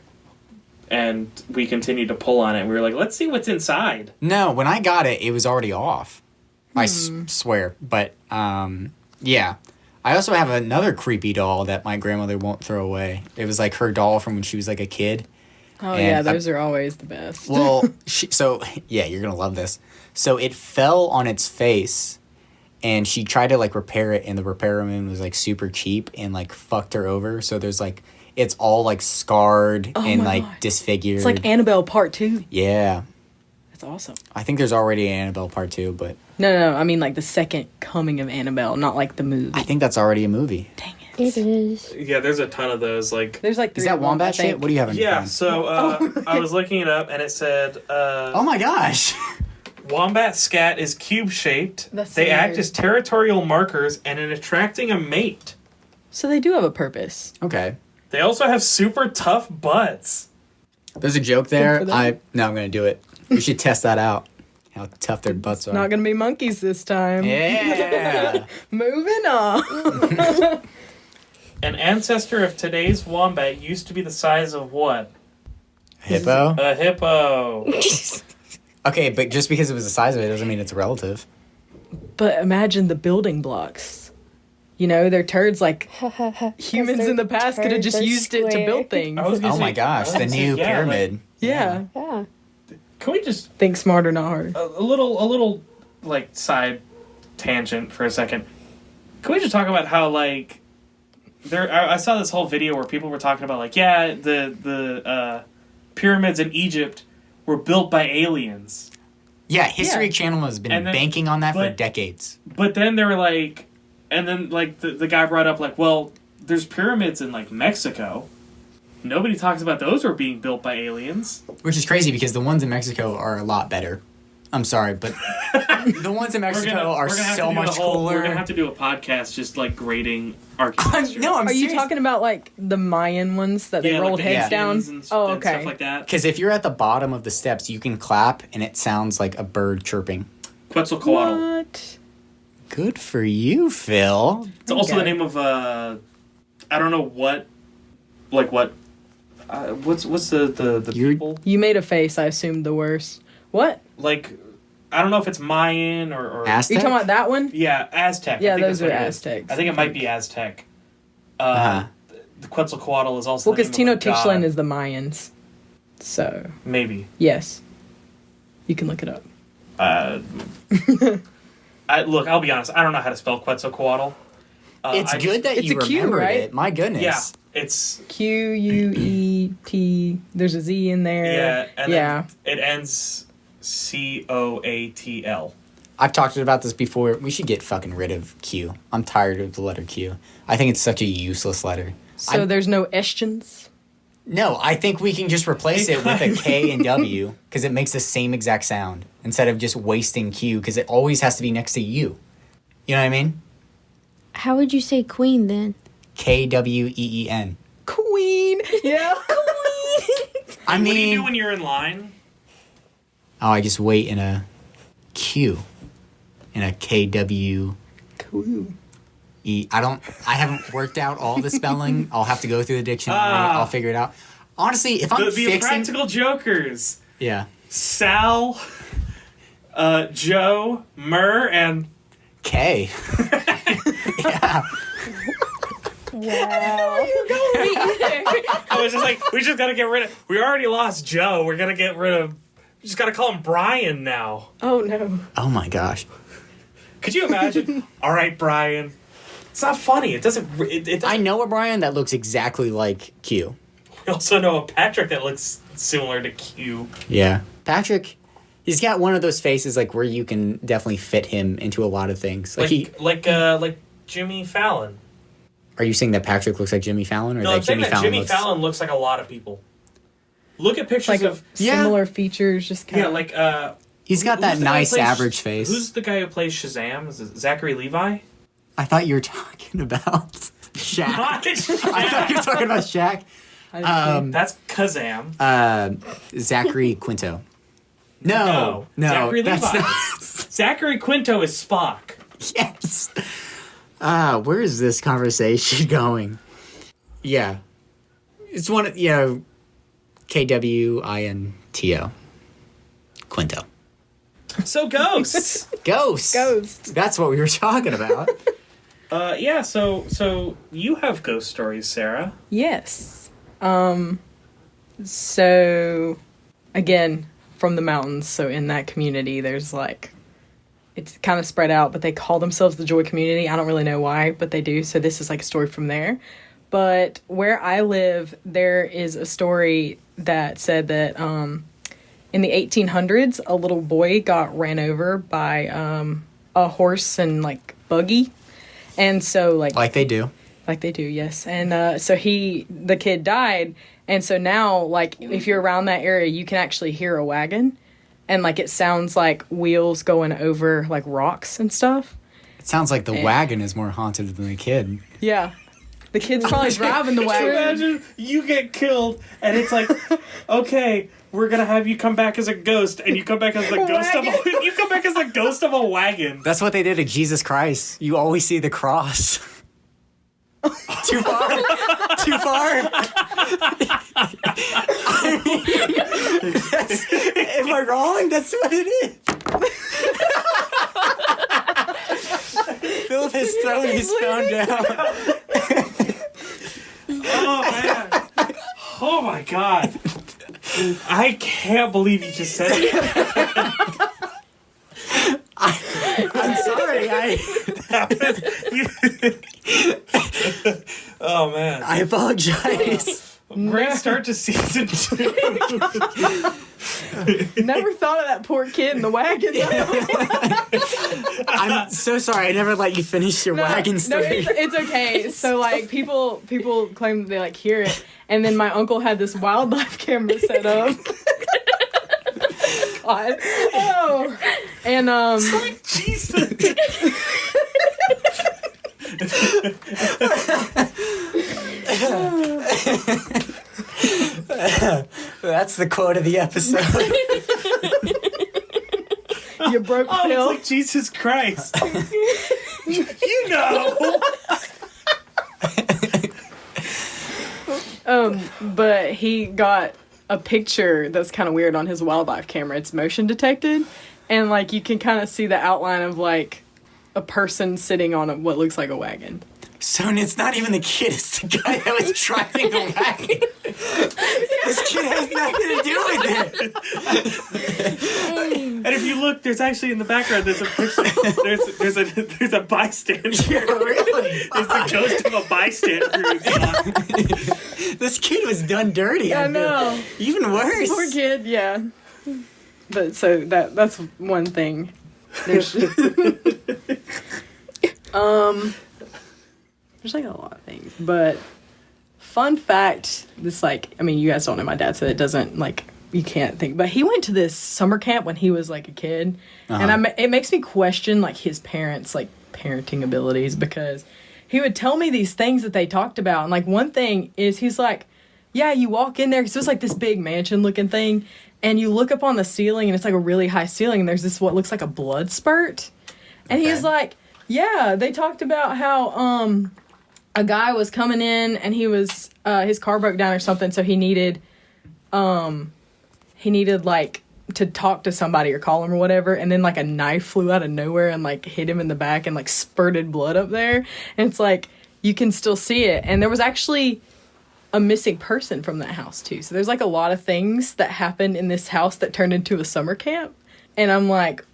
and we continued to pull on it. And we were like, let's see what's inside. No, when I got it, it was already off. I swear. But, yeah. I also have another creepy doll that my grandmother won't throw away. It was like her doll from when she was like a kid. Oh, And yeah, those are always the best. Well, yeah, you're going to love this. So it fell on its face, and she tried to, like, repair it, and the repair room was, like, super cheap and, like, fucked her over. So there's, like, it's all, like, scarred and, my like, God. disfigured. It's like Annabelle Part 2. Yeah. That's awesome. I think there's already an Annabelle Part 2, but No, I mean, like, the second coming of Annabelle, not like the movie. I think that's already a movie. Dang it. It is. Yeah, there's a ton of those. Like, There's like 3 Is that of them, I wombat shit? think. What do you have on your yeah. phone? So I was looking it up, and it said, Oh my gosh. wombat scat is cube shaped. That's They act weird. as territorial markers and in attracting a mate. So they do have a purpose. Okay. They also have super tough butts. There's a joke there. for them. No, I'm going to do it. We should test that out. how tough their butts are. Not gonna be monkeys this time. Yeah. Moving on. An ancestor of today's wombat used to be the size of what? Hippo? A hippo. Okay, but just because it was the size of it doesn't mean it's relative. But imagine the building blocks. You know, they're turds like humans in the past could have just used it to build things. I was gonna Oh say- my gosh, I was the gonna say, new yeah, pyramid. Yeah. Yeah. Can we just Think smarter, not harder. a little like side tangent for a second? Can we just talk about how like I saw this whole video where people were talking about like the pyramids in Egypt were built by aliens, Yeah, History Yeah. Channel has been And then- banking on that for but- decades. but then they were like, and then like the guy brought up like, well, there's pyramids in like Mexico. Nobody talks about those were being built by aliens. Which is crazy because the ones in Mexico are a lot better. I'm sorry, but the ones in Mexico are so much cooler. We're gonna have to do a podcast just like grading architecture. No, I'm Are you serious. talking about like the Mayan ones that they yeah, rolled like the heads down? Indians and, Oh, and okay. stuff like that. Because if you're at the bottom of the steps, you can clap and it sounds like a bird chirping. Quetzalcoatl. What? Good for you, Phil. It's also Okay. the name of I don't know what, like what, what's the You're- people You made a face. I assumed the worst. What? like. I don't know if it's Mayan or Are Aztec? you talking about that one? yeah, Aztec. Yeah, I think those that's what are it is. Aztecs. I think it might be Aztec. Uh-huh. The Quetzalcoatl is also Well, because the name of a Tenochtitlan god. is the Mayans. So, Maybe. yes. You can look it up. Look, I'll be honest. I don't know how to spell Quetzalcoatl. It's good that It's you a Q, remembered right? it. My goodness. Yeah, it's Queet. There's a Z in there. yeah, and yeah. then it ends Coatl. I've talked about this before. We should get fucking rid of Q. I'm tired of the letter Q. I think it's such a useless letter. So there's no Estions? No, I think we can just replace it with a K and W because it makes the same exact sound instead of just wasting Q because it always has to be next to U. You know what I mean? How would you say queen then? Kween. Queen. Yeah. I What do you mean, do when you're in line? oh, I just wait in a Q, in a KW. Cool. I haven't worked out all the spelling. I'll have to go through the dictionary. I'll figure it out. Honestly, if I'm The fixing, Impractical Jokers. yeah, Sal, Joe, Murr, and K. Yeah, Wow. I was just like, we just gotta get rid of. We already lost Joe. We're gonna get rid of. We just gotta call him Brian now. Oh, no. oh my gosh. Could you imagine? All right, Brian. It's not funny. It doesn't. It doesn't. I know a Brian that looks exactly like Q. We also know a Patrick that looks similar to Q. Yeah, Patrick. He's got one of those faces like where you can definitely fit him into a lot of things. Like Jimmy Fallon. Are you saying that Patrick looks like Jimmy Fallon, or No, that I'm saying Jimmy that Fallon Jimmy looks? Fallon looks like a lot of people. Look at pictures Like of Yeah. similar features, just kind yeah, of. like He's got who's that the guy who nice plays- average face. Who's the guy who plays Shazam? Is it Zachary Levi? I thought you were talking about Shaq. Not I thought you were talking about Shaq. That's Kazam. Zachary Quinto. No, Zachary that's Levi. not. Zachary Quinto is Spock. Yes. Where is this conversation going? Yeah, it's one of Kwinto. Quinto. So ghosts. Ghosts. Ghosts. That's what we were talking about. Yeah. So you have ghost stories, Sarah. Yes. So, again, from the mountains. So in that community, there's like, it's kind of spread out, but they call themselves the Joy Community. I don't really know why, but they do. So this is like a story from there. But where I live, there is a story that said that in the 1800s, a little boy got ran over by a horse and like buggy. And so Like they do. like they do, yes. And so the kid died. And so now, like, if you're around that area, you can actually hear a wagon. And, like, it sounds like wheels going over, like, rocks and stuff. It sounds like the wagon is more haunted than the kid. Yeah. The kid's probably driving the wagon. Imagine you get killed, and it's like, okay, we're gonna have you come back as a ghost, and you come back as the ghost of you come back as the ghost of a wagon. That's what they did to Jesus Christ. You always see the cross. Too far? Too far? Am I wrong? That's what it is. Philip has thrown his phone down. Oh man! Oh my god! I can't believe you just said it. I'm sorry. Oh man! I apologize. Great start to season 2. Never thought of that poor kid in the wagon. I'm so sorry. I never let you finish your wagon No, story. it's okay. So like people claim that they like hear it, and then my uncle had this wildlife camera set up. God. Oh. And Jesus. That's the quote of the episode. you broke Oh, Phil. it's like Jesus Christ. You know. But he got a picture that's kind of weird on his wildlife camera. It's motion detected, and like you can kind of see the outline of like a person sitting on what looks like a wagon. So it's not even the kid, it's the guy that was driving the wagon. This kid has nothing to do with it. And if you look, there's actually in the background there's a picture. There's a bystander. Really? There's the ghost of a bystander. This kid was done dirty. I feel. know. Even worse. Poor kid, yeah. But so that's one thing. There's there's like a lot of things, but fun fact, this like, I mean, you guys don't know my dad, so it doesn't like, you can't think, but he went to this summer camp when he was like a kid, and it makes me question like his parents' like parenting abilities, because he would tell me these things that they talked about, and like one thing is he's like, yeah, you walk in there, because it was like this big mansion looking thing, and you look up on the ceiling and it's like a really high ceiling, and there's this what looks like a blood spurt, and he was like, yeah, they talked about how a guy was coming in and he was his car broke down or something, so he needed like to talk to somebody or call him or whatever, and then like a knife flew out of nowhere and like hit him in the back and like spurted blood up there, and it's like you can still see it, and there was actually a missing person from that house too, so there's like a lot of things that happened in this house that turned into a summer camp, and I'm like,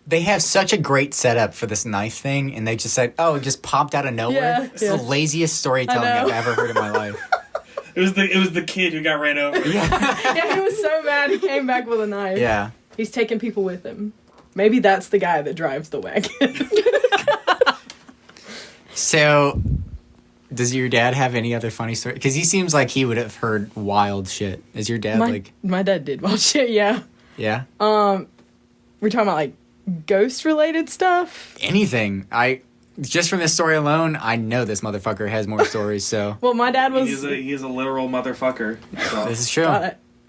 They have such a great setup for this knife thing, and they just said, oh, it just popped out of nowhere. Yeah, It's the laziest storytelling I've ever heard in my life. It was the kid who got ran over. yeah, he was so mad he came back with a knife. Yeah. He's taking people with him. Maybe that's the guy that drives the wagon. So, does your dad have any other funny story? Because he seems like he would have heard wild shit. Is your dad my dad did wild shit, yeah. Yeah? We're talking about like ghost related stuff. Anything. Just from this story alone, I know this motherfucker has more stories, so. Well, my dad was He is a literal motherfucker. So. This is true.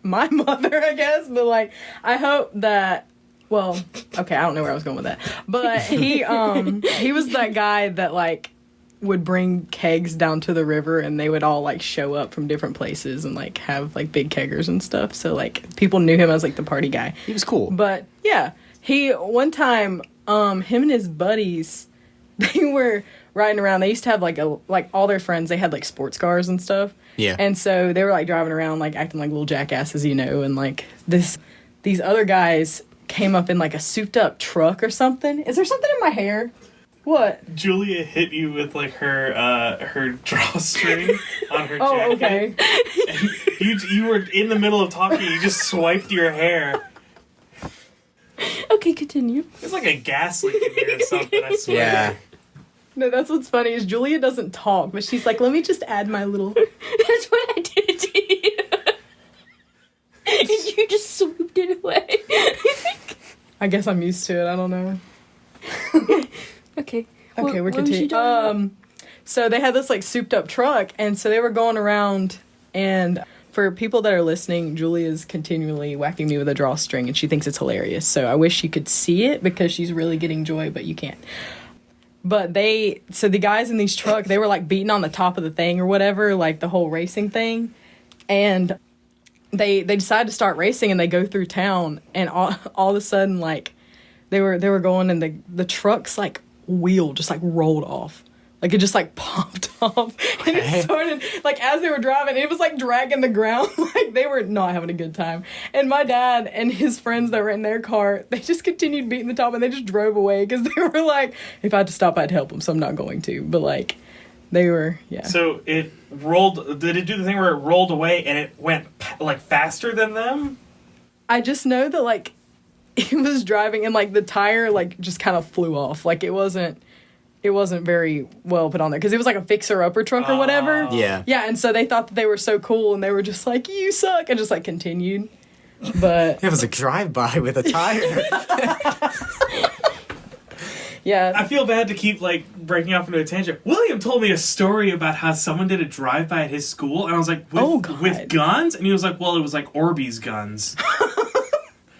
my mother, I guess, but like I hope that, well, okay, I don't know where I was going with that. But he was that guy that like would bring kegs down to the river, and they would all like show up from different places and like have like big keggers and stuff. So like people knew him as like the party guy. He was cool. But yeah, one time him and his buddies, they were riding around. They used to have like all their friends, they had like sports cars and stuff. Yeah. And so they were like driving around like acting like little jackasses, you know, and like these other guys came up in like a souped up truck or something. Is there something in my hair? What? Julia hit you with like her drawstring on her jacket. Oh, okay. And you were in the middle of talking, you just swiped your hair. Okay, continue. There's like a gas leak in here or something, I swear. Yeah. No, that's what's funny is Julia doesn't talk, but she's like, let me just add my little... That's what I did to you. And you just swooped it away. I guess I'm used to it. I don't know. Okay. Okay, we're What was you continuing. doing? So they had this like souped up truck, and so they were going around. And for people that are listening, Julie is continually whacking me with a drawstring, and she thinks it's hilarious. So I wish you could see it because she's really getting joy, but you can't. But the guys in these trucks, they were like beating on the top of the thing or whatever, like the whole racing thing. And they decided to start racing, and they go through town, and all of a sudden, like, they were going, and the truck's like wheel just like rolled off. Like, it just, like, popped off. And it started, like, as they were driving, it was, like, dragging the ground. Like, they were not having a good time. And my dad and his friends that were in their car, they just continued beating the top, and they just drove away. Because they were like, if I had to stop, I'd help them, so I'm not going to. But, like, they were, yeah. So it rolled, did it do the thing where it rolled away and it went, like, faster than them? I just know that, like, it was driving, and, like, the tire, like, just kind of flew off. Like, it wasn't very well put on there because it was like a fixer-upper truck or whatever. Yeah. Yeah, and so they thought that they were so cool, and they were just like, you suck, and just like continued. But It was a drive-by with a tire. yeah, I feel bad to keep, like, breaking off into a tangent. William told me a story about how someone did a drive-by at his school, and I was like, with guns? And he was like, well, it was like Orbeez guns.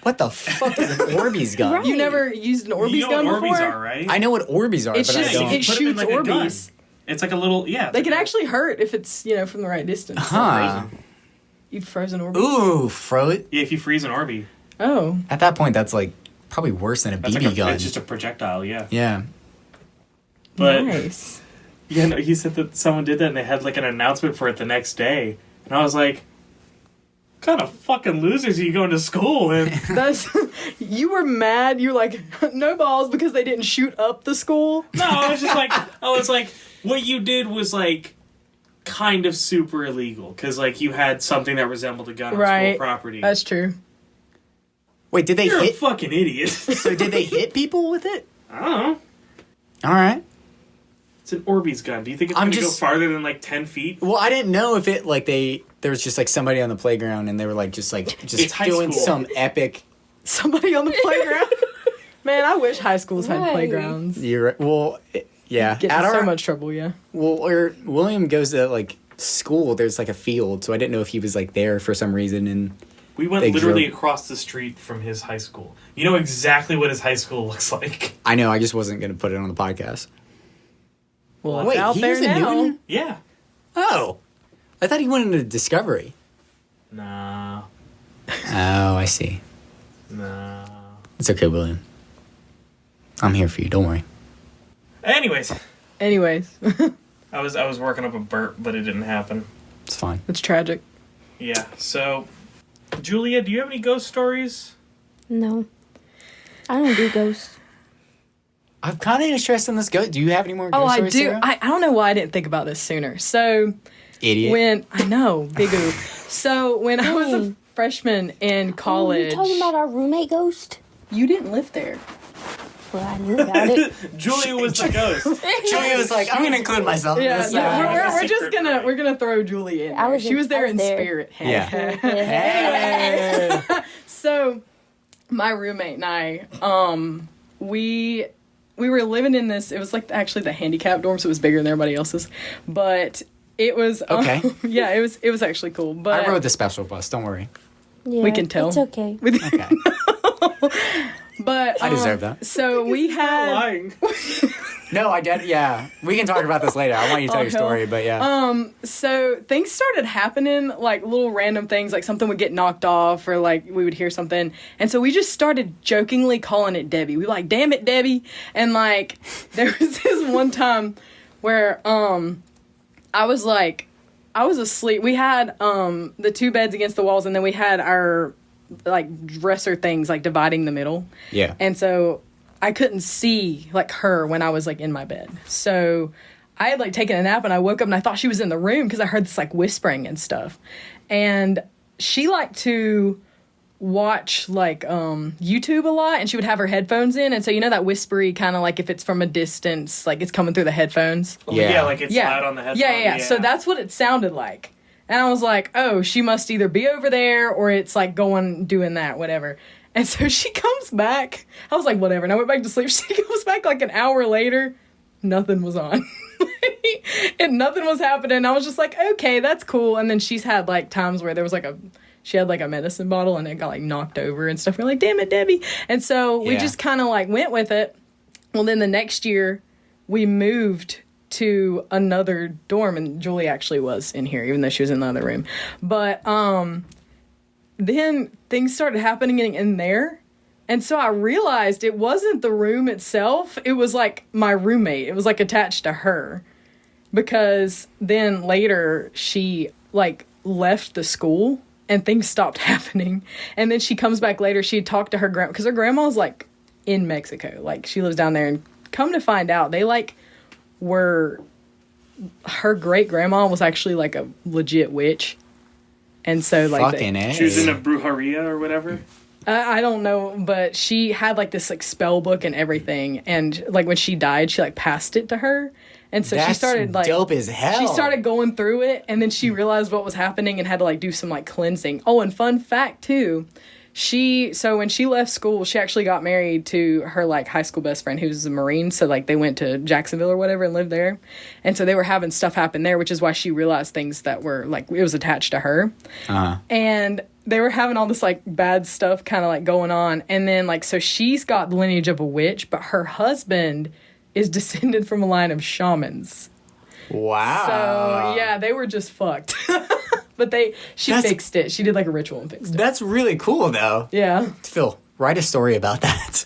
What the fuck is an Orbeez gun? Right. you never used an Orbeez You know gun what before? Orbeez are, right? I know what Orbeez are, It's but just- I don't. it Put 'em in, shoots like, a gun. Orbeez. It's like a little, yeah. They can actually hurt if it's, from the right distance. Huh. You've frozen Orbeez? Ooh, froze. Yeah, if you freeze an Orbeez. Oh. At that point, that's like probably worse than a That's BB like gun. It's just a projectile, yeah. Yeah. But, Nice. yeah, no, he said that someone did that and they had, like, an announcement for it the next day. And I was like, what kind of fucking losers are you going to school with? You were mad. You were like, no balls because they didn't shoot up the school. No, I was like, what you did was, like, kind of super illegal. Because, like, you had something that resembled a gun on Right. school property. That's true. Wait, did they You're a hit? fucking idiot. So did they hit people with it? I don't know. All right. It's an Orbeez gun. Do you think it's I'm going to go just- farther than, like, 10 feet? Well, I didn't know if it like there was just like somebody on the playground and they were like just It's high doing school. some epic. Somebody on the playground. Man, I wish high schools had Right. playgrounds. Yeah. Get At in so our much trouble, yeah. where William goes to like school, there's like a field, so I didn't know if he was like there for some reason. And We went They literally drove- across the street from his high school. You know exactly what his high school looks like. I know I just wasn't gonna put it on the podcast. Well, Wait, it's out he there was in now. Newton? Yeah. Oh, I thought he went into Discovery. Nah. Oh, I see. Nah. It's okay, William. I'm here for you. Don't worry. Anyways, Anyways, I was working up a burp, but it didn't happen. It's fine. it's tragic. Yeah. So, Julia, do you have any ghost stories? No. I don't do ghosts. I'm kind of interested in this ghost. Do you have any more? Oh, ghost I stories, do. Sarah? I don't know why I didn't think about this sooner. So, Idiot. I know, big oof. So, when I was a Dang. freshman in Oh, college, you talking about our roommate ghost? you didn't live there. Well, I knew about it. Julia was the ghost. Julia was like, I'm gonna include myself in Yeah, this. we're just Secret gonna roommate. we're gonna throw Julie in. I There. was She in- was there I in was there. spirit. Yeah. Hey. So, my roommate and I, we were living in this. It was like actually the handicap dorm, so it was bigger than everybody else's. But it was Okay. yeah, it was actually cool. But I rode the special bus. Don't worry. Yeah, We can tell. It's okay. Okay. but I deserve that. So we had Lying. No, I did. Yeah, we can talk about this later. I want you to tell Oh, your hell. story, but yeah. So things started happening, like little random things, like something would get knocked off or like we would hear something. And so we just started jokingly calling it Debbie. We were like, damn it, Debbie. And like, there was this one time where I was asleep. We had the two beds against the walls, and then we had our like dresser things like dividing the middle. Yeah. And so I couldn't see like her when I was like in my bed. So I had like taken a nap and I woke up and I thought she was in the room because I heard this like whispering and stuff. And she liked to watch like YouTube a lot, and she would have her headphones in, and so you know that whispery kind of like if it's from a distance, like it's coming through the headphones. Yeah. Like it's loud on the headphone. Yeah. So that's what it sounded like. And I was like, oh, she must either be over there or it's like doing that, whatever. And so she comes back. I was like, whatever. And I went back to sleep. She comes back like an hour later. Nothing was on. And nothing was happening. I was just like, okay, that's cool. And then she's had like times where there was like she had like a medicine bottle and it got like knocked over and stuff. We're like, damn it, Debbie. And so we just kind of like went with it. Well, then the next year we moved to another dorm, and Julie actually was in here, even though she was in the other room. But then things started happening in there. And so I realized it wasn't the room itself. It was like my roommate. It was like attached to her. Because then later she like left the school and things stopped happening. And then she comes back later. She talked to her grandma, because her grandma's like in Mexico. Like she lives down there, and come to find out, they like were, her great grandma was actually like a legit witch. And so like she was in a brujeria or whatever. I don't know, but she had like this like spell book and everything, and like when she died, she like passed it to her, and so she started like dope as hell. She started going through it, and then she realized what was happening and had to like do some like cleansing. Oh, and fun fact too, so when she left school, she actually got married to her like high school best friend who's a Marine. So like they went to Jacksonville or whatever and lived there, and so they were having stuff happen there, which is why she realized things that were like it was attached to her, and they were having all this like bad stuff kind of like going on. And then like, so she's got the lineage of a witch, but her husband is descended from a line of shamans. Wow. So yeah, they were just fucked. But she fixed it. She did like a ritual and fixed it. That's really cool though. Yeah. Phil, write a story about that.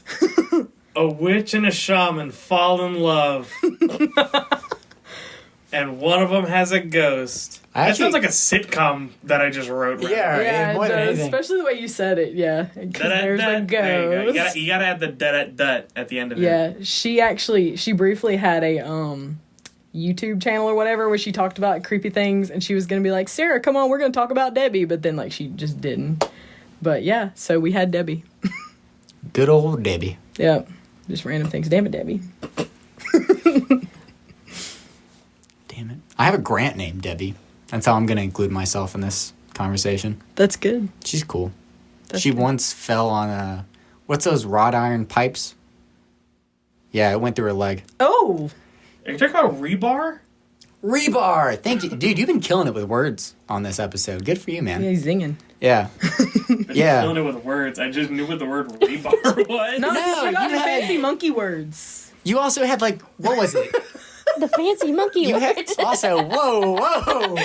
A witch and a shaman fall in love. And one of them has a ghost. That sounds like a sitcom that I just wrote. Yeah, it does. Especially the way you said it. Yeah, there's a ghost. You gotta add the dut at the end of it. Yeah, she briefly had a YouTube channel or whatever where she talked about creepy things, and she was gonna be like, Sarah, come on, we're gonna talk about Debbie, but then like she just didn't. But yeah, so we had Debbie. Good old Debbie. Yep, just random things. Damn it, Debbie. Damn it. I have a Grant named Debbie. That's how I'm going to include myself in this conversation. That's good. She's cool. That's she good. once fell on what's those wrought iron pipes? Yeah, it went through her leg. Oh. Are you talking about rebar? Rebar! Thank you. Dude, you've been killing it with words on this episode. Good for you, man. Yeah, he's zinging. Yeah. Yeah. Killing it with words. I just knew what the word rebar was. No, I got you the had- fancy monkey words. You also had like, what was it? The fancy monkey You had words. also, whoa.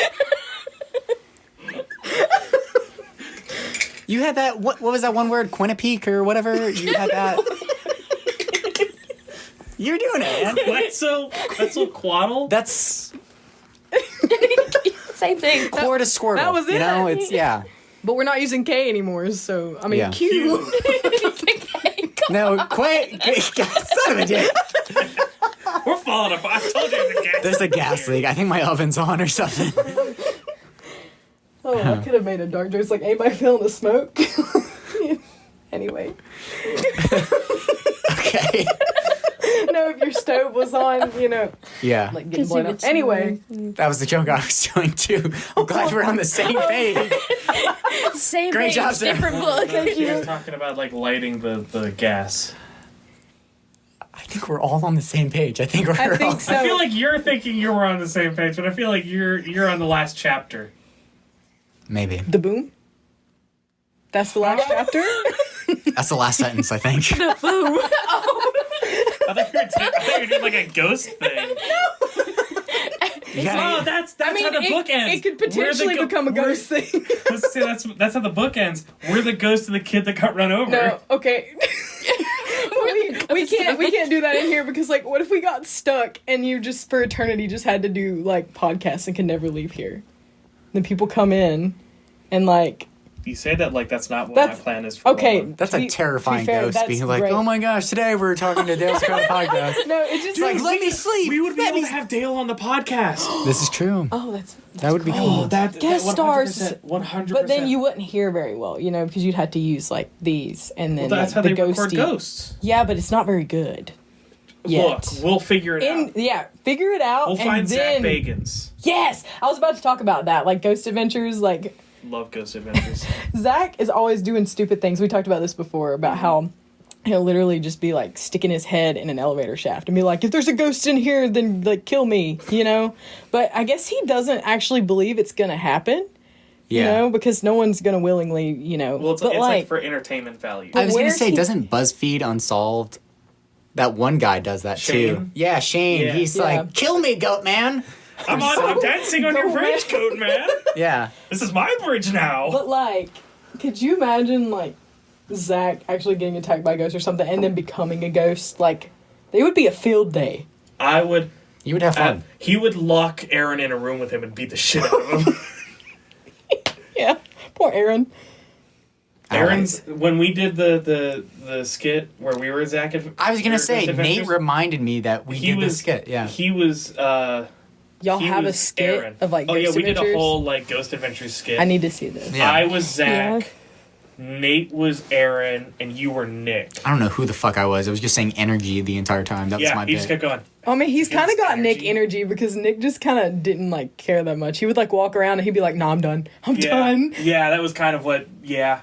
You had that, what was that one word? Quinnipiac or whatever? You had that. You're doing it, man. Quetzalcoatl? That's Same thing. Core to Squirtle. that was You know, it. it's, yeah. But we're not using K anymore, so, I mean, Yeah. Q. No, son of a dick. We're falling apart. I told you there's a gas. There's a gas leak. I think my oven's on or something. Oh, I could have made a dark joke. It's like, anybody feeling the smoke? Anyway. Okay. No, if your stove was on, you know, Yeah. like getting 'Cause blown you up. would Anyway. That was the joke I was doing too. I'm glad we're on the same page. Same Great page, job, Sarah. different book. She was talking about like lighting the gas. I think we're all on the same page. I think we're I think all... so. I feel like you're thinking you were on the same page, but I feel like you're on the last chapter. Maybe. The boom? That's the last chapter? That's the last sentence, I think. I thought you were doing like a ghost thing. Yeah. Oh, that's I mean, how the book ends. it could potentially become a ghost thing. Let's see, that's how the book ends. We're the ghost of the kid that got run over. No, okay. we can't do that in here because like what if we got stuck and you just for eternity just had to do like podcasts and can never leave here? Then people come in and like You say that like that's not what my plan is for. okay. One. That's to a be terrifying fair, ghost that's being like, great. oh my gosh, today we're talking to Dale's Crowd podcast. No, it's just Like, let me sleep. We would be Let able me... to have Dale on the podcast. This is true. oh That would be cool. Guest stars. 100%. But then you wouldn't hear very well, you know, because you'd have to use like these and then Well, that's like, how they the record ghosty. ghosts. Yeah, but it's not very good. Yet. Look, we'll figure it out. Yeah, figure it out. We'll and find Zach then, Bagans. Yes, I was about to talk about that, like Ghost Adventures. Like Love Ghost Adventures. Zach is always doing stupid things. We talked about this before about how he'll literally just be like sticking his head in an elevator shaft and be like, if there's a ghost in here, then like kill me, you know? But I guess he doesn't actually believe it's gonna happen. Yeah. You know, because no one's gonna willingly, you know. Well, it's like for entertainment value. I was gonna where's say, he- doesn't BuzzFeed Unsolved? That one guy does that too. Shane? Yeah, Shane. Yeah. He's Yeah. like, "Kill me, goat man." I'm dancing on your Go bridge coat, man. Yeah. This is my bridge now. But like, could you imagine like Zach actually getting attacked by a ghost or something and then becoming a ghost? Like, they would be a field day. I would. You would have fun. He would lock Aaron in a room with him and beat the shit out of him. Yeah, poor Aaron. Aaron's when we did the skit where we were Zach. I was gonna say, Ghost Nate Adventures, reminded me that we did this skit. Yeah. He was. Y'all he have a was skit Aaron. of like Oh yeah, Ghost we did a Adventures? whole like Ghost Adventures skit. I need to see this. Yeah. I was Zach. Yeah. Nate was Aaron, and you were Nick. I don't know who the fuck I was. I was just saying energy the entire time. That was Yeah, my he just bit. kept going. I mean, he's Gives kind of got Nick energy. energy because Nick just kind of didn't like care that much. He would like walk around and he'd be like, "No, I'm done. I'm Yeah, done." yeah, that was kind of what. Yeah,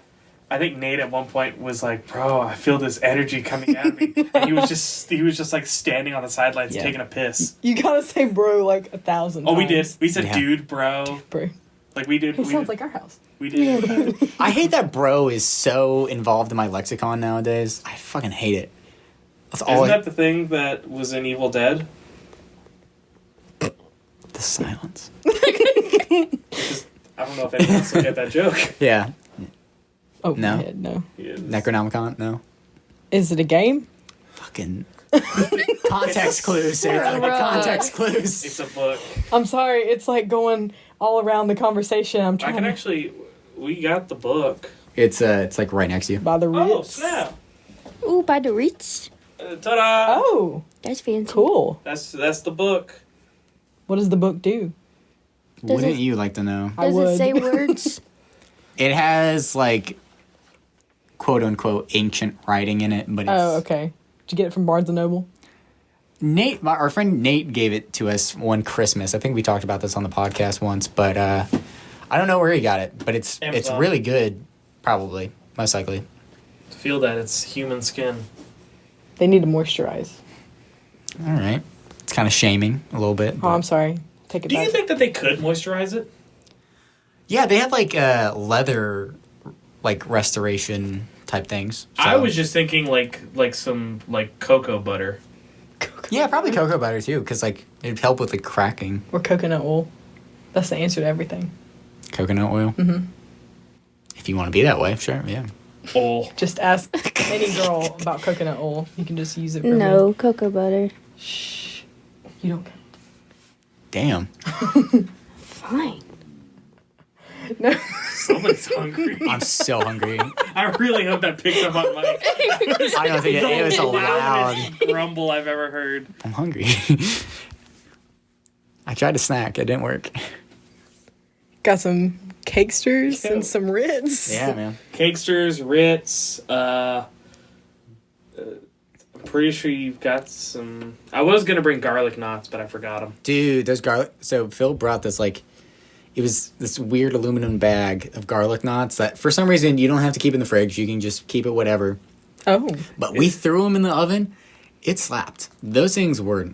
I think Nate at one point was like, "Bro, I feel this energy coming out of me." And he was just like standing on the sidelines Yeah. taking a piss. You gotta say "bro" like 1,000 Oh, times. we did. We said, Yeah. "Dude, bro." Bro. Like we did. It We sounds did, like our house. we did. I hate that bro is so involved in my lexicon nowadays. I fucking hate it. That's all. Isn't that the thing that was in Evil Dead? The silence. I don't know if anyone else will get that joke. Yeah. Oh, No. my head, no. Yeah, Necronomicon. No. Is it a game? Fucking. Context clues, Sarah. Right. Context clues. it's a book. I'm sorry. It's like going all around the conversation. I'm I trying can to actually. We got the book. It's like right next to you. by the Oh roots. snap! Ooh, by the Ritz. Ta-da! Oh, That's fancy. cool. That's the book. What does the book do? Does Wouldn't it- you like to know? I Does would. it say words? It has like quote unquote ancient writing in it, but it's Oh, okay. Did you get it from Barnes and Noble? Nate, our friend Nate gave it to us one Christmas. I think we talked about this on the podcast once, but I don't know where he got it, but it's Amazon. really good, probably, most likely. Feel that it's human skin. They need to moisturize. All right, it's kind of shaming a little bit. Oh, but- I'm sorry. Take it Do back. you think that they could moisturize it? Yeah, they have like leather, like restoration type things. I so- was just thinking like some like cocoa butter. yeah, probably cocoa butter too, because like it'd help with the cracking. Or coconut oil. That's the answer to everything. Coconut oil. Mm-hmm. If you want to be that way, sure, yeah. Oh, Just ask any girl about coconut oil. You can just use it for No, cocoa butter. me. Shh. You don't. Damn. Fine. No. somebody's hungry. I'm so hungry. I really hope that picks up on mic. I don't think it was The allowed. loudest grumble I've ever heard. I'm hungry. I tried to snack. It didn't work. Got some cakesters Yeah. and some Ritz. Yeah, man. Cakesters, Ritz. I'm pretty sure you've got some. I was gonna bring garlic knots, but I forgot them. Dude, those garlic. So Phil brought this like, it was this weird aluminum bag of garlic knots that for some reason you don't have to keep in the fridge. You can just keep it whatever. Oh. But we threw them in the oven. It slapped. Those things were Those,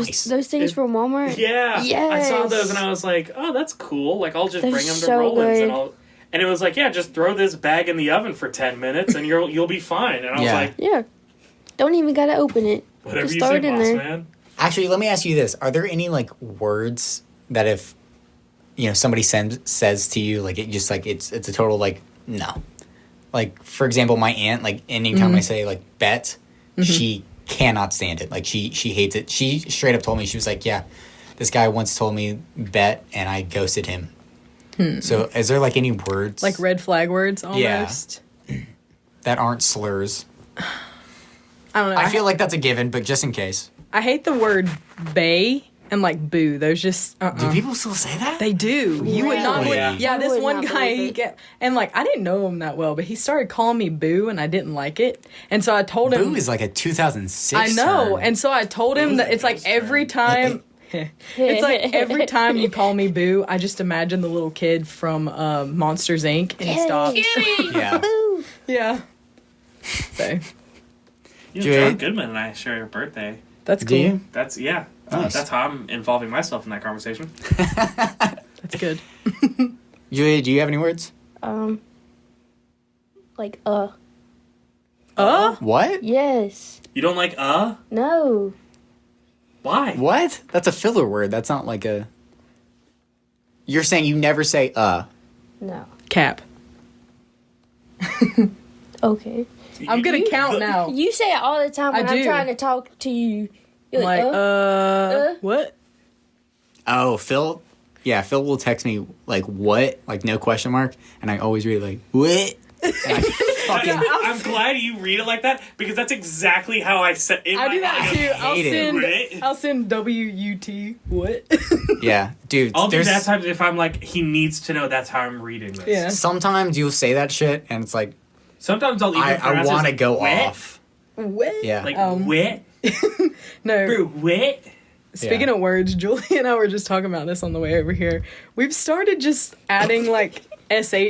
nice. those things from Walmart? Yeah, I saw Yes. those and I was like, oh, that's cool. Like I'll just They're bring them to so Roland's and good. I'll. And it was like, yeah, just throw this bag in the oven for 10 minutes and you'll be fine. And I was Yeah. like, Yeah. Don't even gotta open it. whatever Just you throw say, it in boss there. man. Actually, let me ask you this: are there any like words that if somebody says to you like it just like it's a total like no, like for example, my aunt like anytime I say like bet, she cannot stand it. Like she hates it. She straight up told me she was like, yeah, this guy once told me bet and I ghosted him. So is there like any words Like red flag words almost. that aren't slurs? I don't know. I feel like that's a given, but just in case. I hate the word bay and like boo. Those just Do people still say that? They do. You would not. Really? Yeah, I this would one not guy, believe it. and like I didn't know him that well, but he started calling me boo, and I didn't like it, and so I told him. Boo is like a 2006 I know, term. and so I told him Boo's that a it's like ghost every time. It's like every time you call me boo, I just imagine the little kid from Monsters Inc. and he stops. Yeah. Boo. Yeah. So You know, Julia? John Goodman and I share a birthday. That's Do cool. you? That's Nice. that's how I'm involving myself in that conversation. That's good. Julia, do you have any words? Like, What? yes. You don't like No. Why? What? That's a filler word. That's not like a. You're saying you never say No. Cap. Okay. I'm gonna count now. You say it all the time when I I'm do. trying to talk to you. You're I'm like, what? Oh, Phil. Yeah, Phil will text me like what, like no question mark, and I always read like what. And I fucking I'm glad you read it like that because that's exactly how I said it. I do that too. hate it. What? I'll send WUT. What? yeah, dude. I'll do there's- that time if I'm like, he needs to know that's how I'm reading this. Yeah. Sometimes you'll say that shit, and it's like Sometimes I'll even I pronounce want to it go wet. off. What? Yeah. Like Um, wet, No. bro, wet. Speaking of words, Julie and I were just talking about this on the way over here. We've started just adding like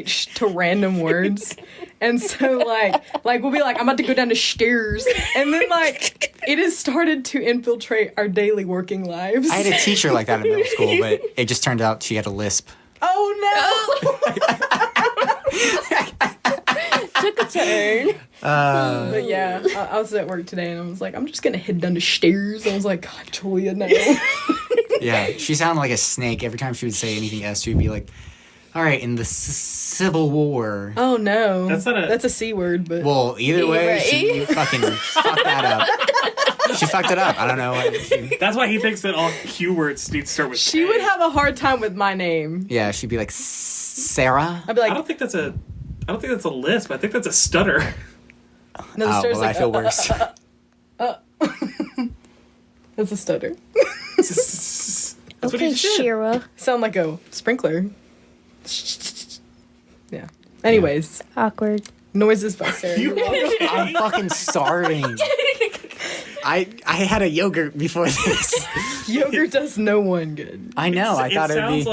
sh to random words. And so like we'll be like, I'm about to go down the stairs. And then like it has started to infiltrate our daily working lives. I had a teacher like that in middle school, but it just turned out she had a lisp. Oh Took a turn. no! But yeah, I was at work today and I was like, I'm just gonna head down the stairs. I was like, God, Julia, no. Yeah, she sounded like a snake. Every time she would say anything else, she would be like, all right, in the Civil War. Oh no. That's a C word, but Well, either way, Right. she fucking fucked that up. She fucked it up. I don't know. That's why he thinks that all Q words need to start with she K. would have a hard time with my name. Yeah, she'd be like, Sarah? I'd be I like, don't think that's a lisp. I think that's a stutter. no, the Oh, stutter's well, I like, feel worse. That's a stutter. That's what Okay, he just did. Shira. Sound like a sprinkler. Yeah. Anyways, Awkward. noises by Sarah. You're welcome. I'm fucking starving. I had a yogurt before this. Yogurt does no one good. I know. I thought it would sounds be.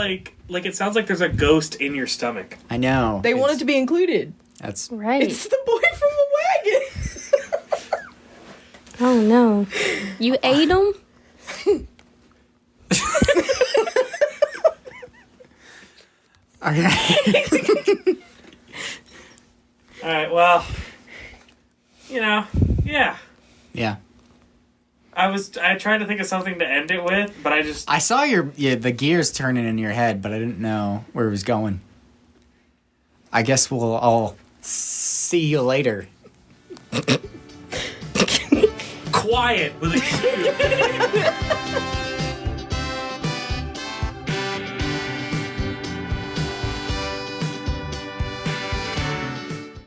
like it sounds like there's a ghost in your stomach. I know. They want it It's- to be included. That's Right. It's the boy from the wagon. Oh no. You ate them? okay. All right. Well, yeah. Yeah. I tried to think of something to end it with, but I just I saw the gears turning in your head, but I didn't know where it was going. I guess we'll all see you later. quiet with a Q.